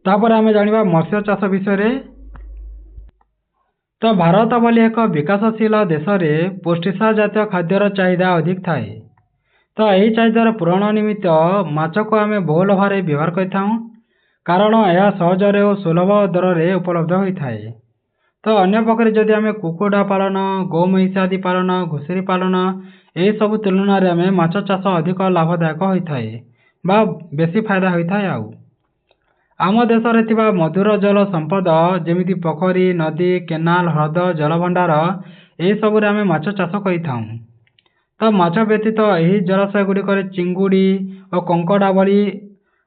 ତାପରେ ଆମେ ଜାଣିବା ମତ୍ସ୍ୟ ଚାଷ ବିଷୟରେ। ତ ଭାରତ ଭଳି ଏକ ବିକାଶଶୀଳ ଦେଶରେ ପୁଷ୍ଟିସାର ଜାତୀୟ ଖାଦ୍ୟର ଚାହିଦା ଅଧିକ ଥାଏ। ତ ଏହି ଚାହିଦାର ପୂରଣ ନିମିତ୍ତ ମାଛକୁ ଆମେ ବହୁଳ ଭାବରେ ବ୍ୟବହାର କରିଥାଉ, କାରଣ ଏହା ସହଜରେ ଓ ସୁଲଭ ଦରରେ ଉପଲବ୍ଧ ହୋଇଥାଏ। ତ ଅନ୍ୟପକ୍ଷରେ ଯଦି ଆମେ କୁକୁଡ଼ା ପାଳନ, ଗୋମଇଁଷି ଆଦି ପାଳନ, ଘୁଷୁରୀ ପାଳନ ଏହିସବୁ ତୁଳନାରେ ଆମେ ମାଛ ଚାଷ ଅଧିକ ଲାଭଦାୟକ ହୋଇଥାଏ ବା ବେଶୀ ଫାଇଦା ହୋଇଥାଏ। ଆଉ ଆମ ଦେଶରେ ଥିବା ମଧୁର ଜଳ ସମ୍ପଦ ଯେମିତି ପୋଖରୀ, ନଦୀ, କେନାଲ, ହ୍ରଦ, ଜଳଭଣ୍ଡାର ଏହିସବୁରେ ଆମେ ମାଛ ଚାଷ କରିଥାଉ। ତ ମାଛ ବ୍ୟତୀତ ଏହି ଜଳାଶୟ ଗୁଡ଼ିକରେ ଚିଙ୍ଗୁଡ଼ି ଓ କଙ୍କଡ଼ା ଭଳି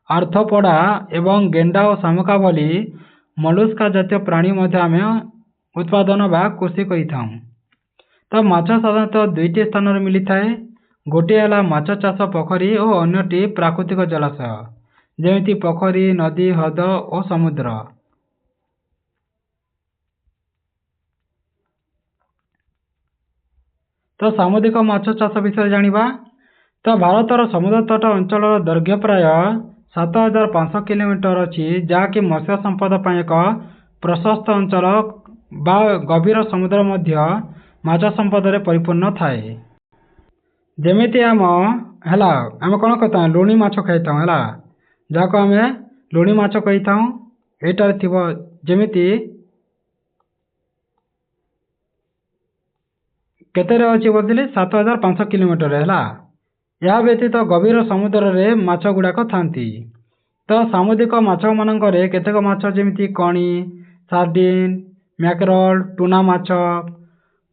ଆର୍ଥ୍ରୋପୋଡା ଏବଂ ଗେଣ୍ଡା ଓ ଶାମୁକା ଭଳି ମଲୁସ୍କା ଜାତୀୟ ପ୍ରାଣୀ ମଧ୍ୟ ଆମେ ଉତ୍ପାଦନ ବା କୃଷି କରିଥାଉ। ତ ମାଛ ସାଧାରଣତଃ ଦୁଇଟି ସ୍ଥାନରେ ମିଳିଥାଏ। ଗୋଟିଏ ହେଲା ମାଛ ଚାଷ ପୋଖରୀ ଓ ଅନ୍ୟଟି ପ୍ରାକୃତିକ ଜଳାଶୟ ଯେମିତି ପୋଖରୀ, ନଦୀ, ହ୍ରଦ ଓ ସମୁଦ୍ର। ତ ସାମୁଦ୍ରିକ ମାଛ ଚାଷ ବିଷୟରେ ଜାଣିବା। ତ ଭାରତର ସମୁଦ୍ର ତଟ ଅଞ୍ଚଳର ଦୈର୍ଘ୍ୟ ପ୍ରାୟ 7500 କିଲୋମିଟର ଅଛି, ଯାହାକି ମତ୍ସ୍ୟ ସମ୍ପଦ ପାଇଁ ଏକ ପ୍ରଶସ୍ତ ଅଞ୍ଚଳ ବା ଗଭୀର ସମୁଦ୍ର ମଧ୍ୟ ମାଛ ସମ୍ପଦରେ ପରିପୂର୍ଣ୍ଣ ଥାଏ। ଯେମିତି ଆମେ କ'ଣ କହିଥାଉ? ଲୁଣି ମାଛ ଖାଇଥାଉ ହେଲା, ଯାହାକୁ ଆମେ ଲୁଣି ମାଛ କହିଥାଉ। ଏଇଟାରେ ଥିବ ଯେମିତି କେତେରେ ଅଛି ବୋଲିଥିଲେ 7500 କିଲୋମିଟର ହେଲା। ଏହା ବ୍ୟତୀତ ଗଭୀର ସମୁଦ୍ରରେ ମାଛ ଗୁଡ଼ାକ ଥାନ୍ତି। ତ ସାମୁଦ୍ରିକ ମାଛମାନଙ୍କରେ କେତେକ ମାଛ ଯେମିତି କଣି, ସାର୍ଡିନ୍, ମ୍ୟାକେରଲ୍, ଟୁନା ମାଛ,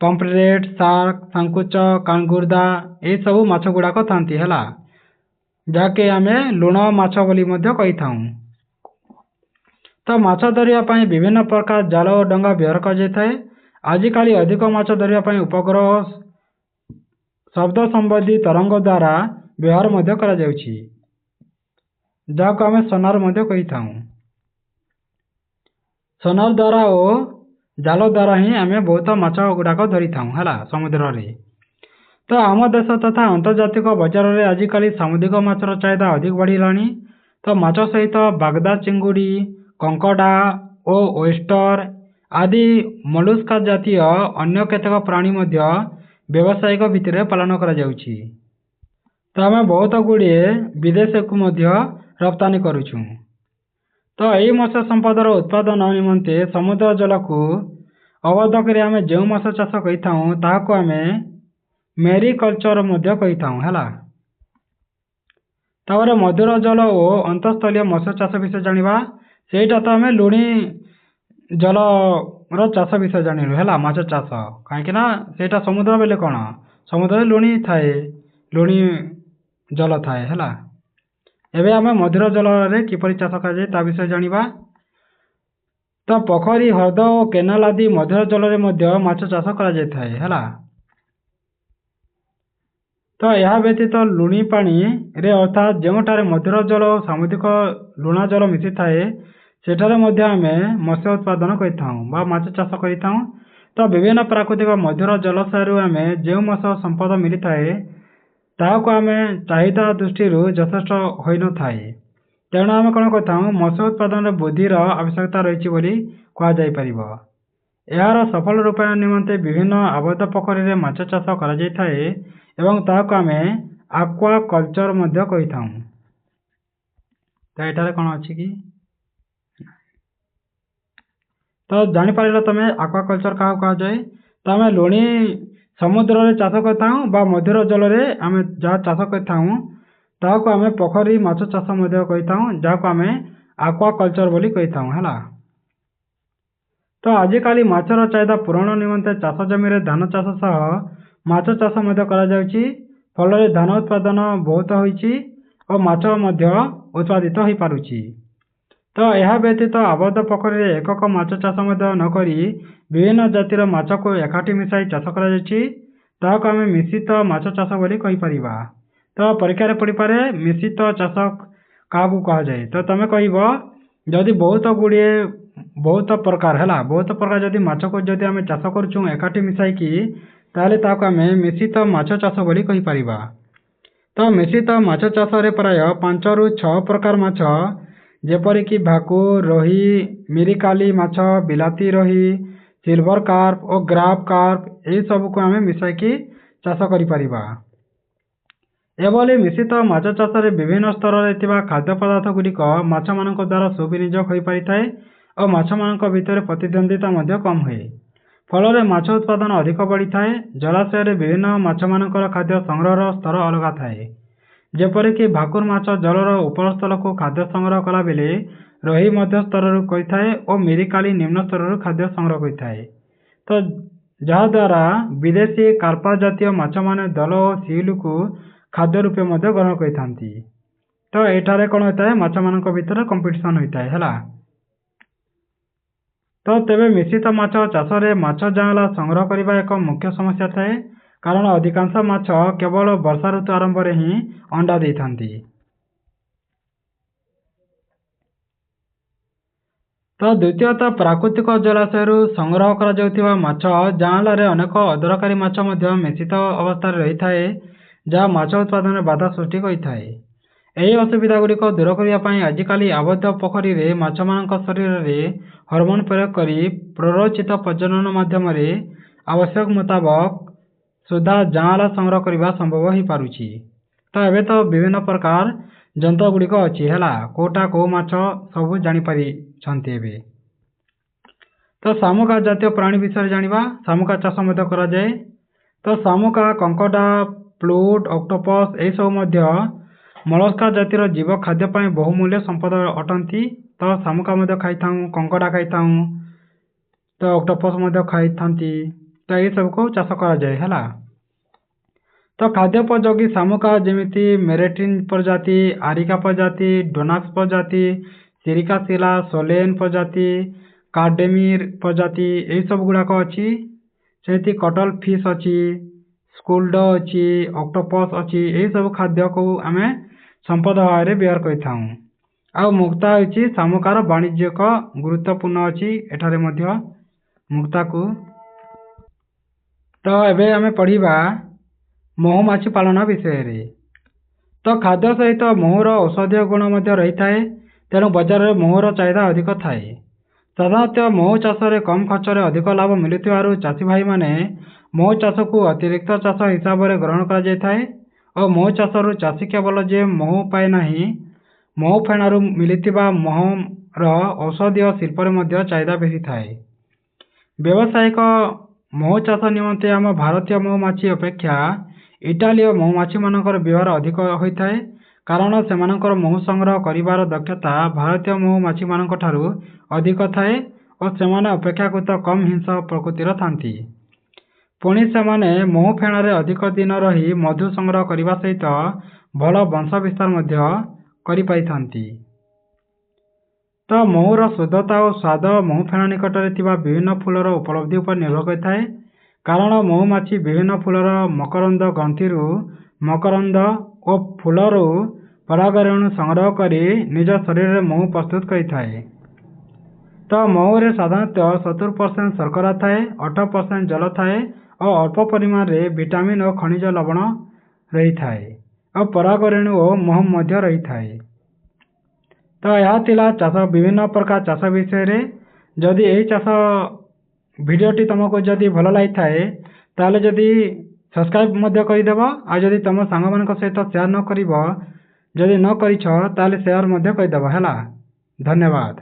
ପମ୍ଫ୍ରେଟ୍, ଶାର୍କ, ସାଙ୍କୁଚ, କାଙ୍ଗୁର୍ଦା ଏହିସବୁ ମାଛ ଗୁଡ଼ାକ ଥାନ୍ତି ହେଲା, ଯାହାକି ଆମେ ଲୁଣ ମାଛ ବୋଲି ମଧ୍ୟ କହିଥାଉ। ତ ମାଛ ଧରିବା ପାଇଁ ବିଭିନ୍ନ ପ୍ରକାର ଜାଲ ଓ ଡଙ୍ଗା ବ୍ୟବହାର କରାଯାଇଥାଏ। ଆଜିକାଲି ଅଧିକ ମାଛ ଧରିବା ପାଇଁ ଉପଗ୍ରହ ଶବ୍ଦ ସମ୍ବନ୍ଧୀ ତରଙ୍ଗ ଦ୍ୱାରା ବ୍ୟବହାର ମଧ୍ୟ କରାଯାଉଛି, ଯାହାକୁ ଆମେ ସୋନାର ମଧ୍ୟ କହିଥାଉ। ସୋନାର ଦ୍ୱାରା ଓ ଜାଲ ଦ୍ୱାରା ହିଁ ଆମେ ବହୁତ ମାଛ ଗୁଡ଼ାକ ଧରିଥାଉ ହେଲା ସମୁଦ୍ରରେ। ତ ଆମ ଦେଶ ତଥା ଆନ୍ତର୍ଜାତିକ ବଜାରରେ ଆଜିକାଲି ସାମୁଦ୍ରିକ ମାଛର ଚାହିଦା ଅଧିକ ବଢ଼ିଲାଣି। ତ ମାଛ ସହିତ ବାଗଦା ଚିଙ୍ଗୁଡ଼ି, କଙ୍କଡ଼ା ଓ ଓଏଷ୍ଟର ଆଦି ମଲୁସ୍କା ଜାତୀୟ ଅନ୍ୟ କେତେକ ପ୍ରାଣୀ ମଧ୍ୟ ବ୍ୟବସାୟିକ ଭିତ୍ତିରେ ପାଳନ କରାଯାଉଛି। ତ ଆମେ ବହୁତ ଗୁଡ଼ିଏ ବିଦେଶକୁ ମଧ୍ୟ ରପ୍ତାନି କରୁଛୁ। ତ ଏହି ମତ୍ସ୍ୟ ସମ୍ପଦର ଉତ୍ପାଦନ ନିମନ୍ତେ ସମୁଦ୍ର ଜଳକୁ ଅବରୋଧ କରି ଆମେ ଯେଉଁ ମତ୍ସ୍ୟ ଚାଷ କରିଥାଉ ତାହାକୁ ଆମେ ମେରିକଲଚର ମଧ୍ୟ କହିଥାଉ ହେଲା। ତାପରେ ମଧୁର ଜଳ ଓ ଅନ୍ତଃସ୍ଥଳୀୟ ମତ୍ସ୍ୟ ଚାଷ ବିଷୟରେ ଜାଣିବା। ସେଇଟା ତ ଆମେ ଲୁଣି ଜଳର ଚାଷ ବିଷୟରେ ଜାଣିଲୁ ହେଲା, ମାଛ ଚାଷ। କାହିଁକିନା ସେଇଟା ସମୁଦ୍ର ବେଲେ କ'ଣ, ସମୁଦ୍ରରେ ଲୁଣି ଥାଏ, ଲୁଣି ଜଳ ଥାଏ ହେଲା। ଏବେ ଆମେ ମଧୁର ଜଳରେ କିପରି ଚାଷ କରାଯାଏ ତା ବିଷୟରେ ଜାଣିବା। ତ ପୋଖରୀ, ହ୍ରଦ ଓ କେନାଲ ଆଦି ମଧୁର ଜଳରେ ମଧ୍ୟ ମାଛ ଚାଷ କରାଯାଇଥାଏ ହେଲା। ତ ଏହା ବ୍ୟତୀତ ଲୁଣି ପାଣିରେ ଅର୍ଥାତ୍ ଯେଉଁଠାରେ ମଧୁର ଜଳ ଓ ସାମୁଦ୍ରିକ ଲୁଣା ଜଳ ମିଶିଥାଏ ସେଠାରେ ମଧ୍ୟ ଆମେ ମତ୍ସ୍ୟ ଉତ୍ପାଦନ କରିଥାଉ ବା ମାଛ ଚାଷ କରିଥାଉ। ତ ବିଭିନ୍ନ ପ୍ରାକୃତିକ ମଧୁର ଜଳାଶୟରୁ ଆମେ ଯେଉଁ ମତ୍ସ୍ୟ ସମ୍ପଦ ମିଳିଥାଏ ତାହାକୁ ଆମେ ଚାହିଦା ଦୃଷ୍ଟିରୁ ଯଥେଷ୍ଟ ହୋଇନଥାଏ, ତେଣୁ ଆମେ କ'ଣ କରିଥାଉ, ମତ୍ସ୍ୟ ଉତ୍ପାଦନରେ ବୃଦ୍ଧିର ଆବଶ୍ୟକତା ରହିଛି ବୋଲି କୁହାଯାଇପାରିବ। ଏହାର ସଫଳ ରୂପାୟନ ନିମନ୍ତେ ବିଭିନ୍ନ ଆବଦ୍ଧ ପୋଖରୀରେ ମାଛ ଚାଷ କରାଯାଇଥାଏ ଏବଂ ତାହାକୁ ଆମେ ଆକ୍ୱା କଲଚର ମଧ୍ୟ କହିଥାଉ। ତ ଏଠାରେ କ'ଣ ଅଛି କି, ତ ଜାଣିପାରିଲ ତମେ ଆକ୍ୱା କଲଚର କାହାକୁ କୁହାଯାଏ। ତ ଆମେ ଲୁଣି ସମୁଦ୍ରରେ ଚାଷ କରିଥାଉ ବା ମଧୁର ଜଳରେ ଆମେ ଯାହା ଚାଷ କରିଥାଉ ତାହାକୁ ଆମେ ପୋଖରୀ ମାଛ ଚାଷ ମଧ୍ୟ କହିଥାଉ, ଯାହାକୁ ଆମେ ଆକ୍ୱା କଲଚର ବୋଲି କହିଥାଉ ହେଲା। ତ ଆଜିକାଲି ମାଛର ଚାହିଦା ପୂରଣ ନିମନ୍ତେ ଚାଷ ଜମିରେ ଧାନ ଚାଷ ସହ ମାଛ ଚାଷ ମଧ୍ୟ କରାଯାଉଛି। ଫଳରେ ଧାନ ଉତ୍ପାଦନ ବହୁତ ହୋଇଛି ଓ ମାଛ ମଧ୍ୟ ଉତ୍ପାଦିତ ହୋଇପାରୁଛି। ତ ଏହା ବ୍ୟତୀତ ଆବଦ୍ଧ ପୋଖରୀରେ ଏକକ ମାଛ ଚାଷ ମଧ୍ୟ ନକରି ବିଭିନ୍ନ ଜାତିର ମାଛକୁ ଏକାଠି ମିଶାଇ ଚାଷ କରାଯାଉଛି, ତାହାକୁ ଆମେ ମିଶ୍ରିତ ମାଛ ଚାଷ ବୋଲି କହିପାରିବା। ତ ପରୀକ୍ଷାରେ ପଡ଼ିପାରେ ମିଶ୍ରିତ ଚାଷ କାହାକୁ କୁହାଯାଏ। ତ ତମେ କହିବ ଯଦି ବହୁତ ପ୍ରକାର ହେଲା, ବହୁତ ପ୍ରକାର ଯଦି ମାଛକୁ ଯଦି ଆମେ ଚାଷ କରୁଛୁ ଏକାଠି ମିଶାଇକି, ତାହେଲେ ତାହାକୁ ଆମେ ମିଶ୍ରିତ ମାଛ ଚାଷ ବୋଲି କହିପାରିବା। ତ ମିଶ୍ରିତ ମାଛ ଚାଷରେ ପ୍ରାୟ 5 ରୁ 6 ପ୍ରକାର ମାଛ ଯେପରିକି ଭାକୁର, ରୋହି, ମିରିକାଲି ମାଛ, ବିଲାତି ରୋହି, ସିଲଭର କାର୍ପ ଓ ଗ୍ରାଫ୍ କାର୍ପ ଏହିସବୁକୁ ଆମେ ମିଶାଇକି ଚାଷ କରିପାରିବା। ଏଭଳି ମିଶ୍ରିତ ମାଛ ଚାଷରେ ବିଭିନ୍ନ ସ୍ତରରେ ଥିବା ଖାଦ୍ୟ ପଦାର୍ଥ ଗୁଡ଼ିକ ମାଛମାନଙ୍କ ଦ୍ୱାରା ସୁବିନିଯୋଗ ହୋଇପାରିଥାଏ ଓ ମାଛମାନଙ୍କ ଭିତରେ ପ୍ରତିଦ୍ୱନ୍ଦ୍ୱିତା ମଧ୍ୟ କମ୍ ହୁଏ। ଫଳରେ ମାଛ ଉତ୍ପାଦନ ଅଧିକ ବଢ଼ିଥାଏ। ଜଳାଶୟରେ ବିଭିନ୍ନ ମାଛମାନଙ୍କର ଖାଦ୍ୟ ସଂଗ୍ରହର ସ୍ତର ଅଲଗା ଥାଏ। ଯେପରିକି ଭାକୁର ମାଛ ଜଳର ଉପର ସ୍ତରକୁ ଖାଦ୍ୟ ସଂଗ୍ରହ କଲାବେଳେ ରୋହି ମଧ୍ୟ ସ୍ତରରୁ କରିଥାଏ ଓ ମିରିକାଲି ନିମ୍ନ ସ୍ତରରୁ ଖାଦ୍ୟ ସଂଗ୍ରହ କରିଥାଏ। ତ ଯାହାଦ୍ୱାରା ବିଦେଶୀ କାର୍ପ ଜାତୀୟ ମାଛମାନେ ଦଳ ଓ ସିଲକୁ ଖାଦ୍ୟ ରୂପେ ମଧ୍ୟ ଗ୍ରହଣ କରିଥାନ୍ତି। ତ ଏଠାରେ କ'ଣ ହୋଇଥାଏ, ମାଛମାନଙ୍କ ଭିତରେ କମ୍ପିଟିସନ୍ ହୋଇଥାଏ ହେଲା। ତ ତେବେ ମିଶ୍ରିତ ମାଛ ଚାଷରେ ମାଛ ଜାଆଁଳା ସଂଗ୍ରହ କରିବା ଏକ ମୁଖ୍ୟ ସମସ୍ୟା ଥାଏ, କାରଣ ଅଧିକାଂଶ ମାଛ କେବଳ ବର୍ଷା ଋତୁ ଆରମ୍ଭରେ ହିଁ ଅଣ୍ଡା ଦେଇଥାନ୍ତି। ତ ଦ୍ୱିତୀୟତଃ ପ୍ରାକୃତିକ ଜଳାଶୟରୁ ସଂଗ୍ରହ କରାଯାଉଥିବା ମାଛ ଜାଆଁଳାରେ ଅନେକ ଅଦରକାରୀ ମାଛ ମଧ୍ୟ ମିଶ୍ରିତ ଅବସ୍ଥାରେ ରହିଥାଏ, ଯାହା ମାଛ ଉତ୍ପାଦନରେ ବାଧା ସୃଷ୍ଟି କରିଥାଏ। ଏହି ଅସୁବିଧା ଗୁଡ଼ିକ ଦୂର କରିବା ପାଇଁ ଆଜିକାଲି ଆବଦ୍ଧ ପୋଖରୀରେ ମାଛମାନଙ୍କ ଶରୀରରେ ହରମୋନ୍ ପ୍ରୟୋଗ କରି ପ୍ରରୋଚିତ ପ୍ରଜନନ ମାଧ୍ୟମରେ ଆବଶ୍ୟକ ମୁତାବକ ସୁଦ୍ଧା ଜାଆଁଳା ସଂଗ୍ରହ କରିବା ସମ୍ଭବ ହୋଇପାରୁଛି। ତ ଏବେ ତ ବିଭିନ୍ନ ପ୍ରକାର ଯନ୍ତ୍ର ଗୁଡ଼ିକ ଅଛି ହେଲା, କୋଉଟା କୋଉ ମାଛ ସବୁ ଜାଣିପାରିଛନ୍ତି ଏବେ। ତ ଶାମୁକା ଜାତୀୟ ପ୍ରାଣୀ ବିଷୟରେ ଜାଣିବା। ଶାମୁକା ଚାଷ ମଧ୍ୟ କରାଯାଏ। ତ ଶାମୁକା, କଙ୍କଡ଼ା, ପ୍ଲୁଟ, ଅକ୍ଟୋପସ୍ ଏହିସବୁ ମଧ୍ୟ ମଳସ୍କା ଜାତିର ଜୀବ ଖାଦ୍ୟ ପାଇଁ ବହୁମୂଲ୍ୟ ସମ୍ପଦ ଅଟନ୍ତି। ତ ଶାମୁକା ମଧ୍ୟ ଖାଇଥାଉ, କଙ୍କଡ଼ା ଖାଇଥାଉ, ତ ଅକ୍ଟୋପସ୍ ମଧ୍ୟ ଖାଇଥାନ୍ତି। ତ ଏହିସବୁକୁ ଚାଷ କରାଯାଏ ହେଲା। ତ ଖାଦ୍ୟୋପଯୋଗୀ ଶାମୁକା ଯେମିତି ମେରେଟିନ୍ ପ୍ରଜାତି, ଆରିକା ପ୍ରଜାତି, ଡୋନାକ୍ସ ପ୍ରଜାତି, ସିରିକାସିଲା, ସୋଲେନ୍ ପ୍ରଜାତି, କାର୍ଡେମିର ପ୍ରଜାତି ଏହିସବୁ ଗୁଡ଼ାକ ଅଛି। ସେମିତି କଟଲ ଫିସ୍ ଅଛି, ସ୍କୁଲ୍ଡ ଅଛି, ଅକ୍ଟୋପସ୍ ଅଛି। ଏହିସବୁ ଖାଦ୍ୟକୁ ଆମେ ସମ୍ପଦ ଭାବରେ ବ୍ୟବହାର କରିଥାଉ। ଆଉ ମୁକ୍ତା ହେଉଛି ଶାମୁକାର ବାଣିଜ୍ୟିକ ଗୁରୁତ୍ୱପୂର୍ଣ୍ଣ ଅଛି ଏଠାରେ ମଧ୍ୟ ମୁକ୍ତାକୁ। ତ ଏବେ ଆମେ ପଢ଼ିବା ମହୁମାଛି ପାଳନ ବିଷୟରେ। ତ ଖାଦ୍ୟ ସହିତ ମହୁର ଔଷଧୀୟ ଗୁଣ ମଧ୍ୟ ରହିଥାଏ, ତେଣୁ ବଜାରରେ ମହୁର ଚାହିଦା ଅଧିକ ଥାଏ। ସାଧାରଣତଃ ମହୁ ଚାଷରେ କମ୍ ଖର୍ଚ୍ଚରେ ଅଧିକ ଲାଭ ମିଳୁଥିବାରୁ ଚାଷୀ ଭାଇମାନେ ମହୁ ଚାଷକୁ ଅତିରିକ୍ତ ଚାଷ ହିସାବରେ ଗ୍ରହଣ କରାଯାଇଥାଏ ଓ ମହୁ ଚାଷରୁ ଚାଷୀ କେବଳ ଯେ ମହୁ ପାଏ ନାହିଁ, ମହୁ ଫେଣାରୁ ମିଳିଥିବା ମହୁର ଔଷଧୀୟ ଶିଳ୍ପରେ ମଧ୍ୟ ଚାହିଦା ବେଶୀ ଥାଏ। ବ୍ୟବସାୟିକ ମହୁ ଚାଷ ନିମନ୍ତେ ଆମ ଭାରତୀୟ ମହୁମାଛି ଅପେକ୍ଷା ଇଟାଲୀୟ ମହୁମାଛିମାନଙ୍କର ବ୍ୟବହାର ଅଧିକ ହୋଇଥାଏ, କାରଣ ସେମାନଙ୍କର ମହୁ ସଂଗ୍ରହ କରିବାର ଦକ୍ଷତା ଭାରତୀୟ ମହୁମାଛିମାନଙ୍କ ଠାରୁ ଅଧିକ ଥାଏ ଓ ସେମାନେ ଅପେକ୍ଷାକୃତ କମ୍ ହିଂସ୍ର ପ୍ରକୃତିର ଥାନ୍ତି। ପୁଣି ସେମାନେ ମହୁ ଫେଣାରେ ଅଧିକ ଦିନ ରହି ମଧୁ ସଂଗ୍ରହ କରିବା ସହିତ ଭଲ ବଂଶ ବିସ୍ତାର ମଧ୍ୟ କରିପାରିଥାନ୍ତି। ତ ମହୁର ଶୁଦ୍ଧତା ଓ ସ୍ୱାଦ ମହୁ ଫେଣା ନିକଟରେ ଥିବା ବିଭିନ୍ନ ଫୁଲର ଉପଲବ୍ଧି ଉପରେ ନିର୍ଭର କରିଥାଏ। କାରଣ ମହୁମାଛି ବିଭିନ୍ନ ଫୁଲର ମକରନ୍ଦ ଗ୍ରନ୍ଥିରୁ ମକରନ୍ଦ ଓ ଫୁଲରୁ ପରାଗରେଣୁ ସଂଗ୍ରହ କରି ନିଜ ଶରୀରରେ ମହୁ ପ୍ରସ୍ତୁତ କରିଥାଏ। ତ ମହୁରେ ସାଧାରଣତଃ 70% ଶର୍କରା ଥାଏ, 8% ଜଳ ଥାଏ ଓ ଅଳ୍ପ ପରିମାଣରେ ଭିଟାମିନ୍ ଓ ଖଣିଜ ଲବଣ ରହିଥାଏ ଓ ପରାଗରେଣୁ ଓ ମହୁ ମଧ୍ୟ ରହିଥାଏ। ତ ଏହା ଥିଲା ବିଭିନ୍ନ ପ୍ରକାର ଚାଷ ବିଷୟରେ। ଯଦି ଏହି ଚାଷ ଭିଡ଼ିଓଟି ତୁମକୁ ଯଦି ଭଲ ଲାଗିଥାଏ ତାହେଲେ ଯଦି ସବସ୍କ୍ରାଇବ୍ ମଧ୍ୟ କରିଦେବ, ଆଉ ଯଦି ତୁମ ସାଙ୍ଗମାନଙ୍କ ସହିତ ସେୟାର ନ କରିଛ ତାହେଲେ ସେୟାର ମଧ୍ୟ କରିଦେବ ହେଲା। ଧନ୍ୟବାଦ।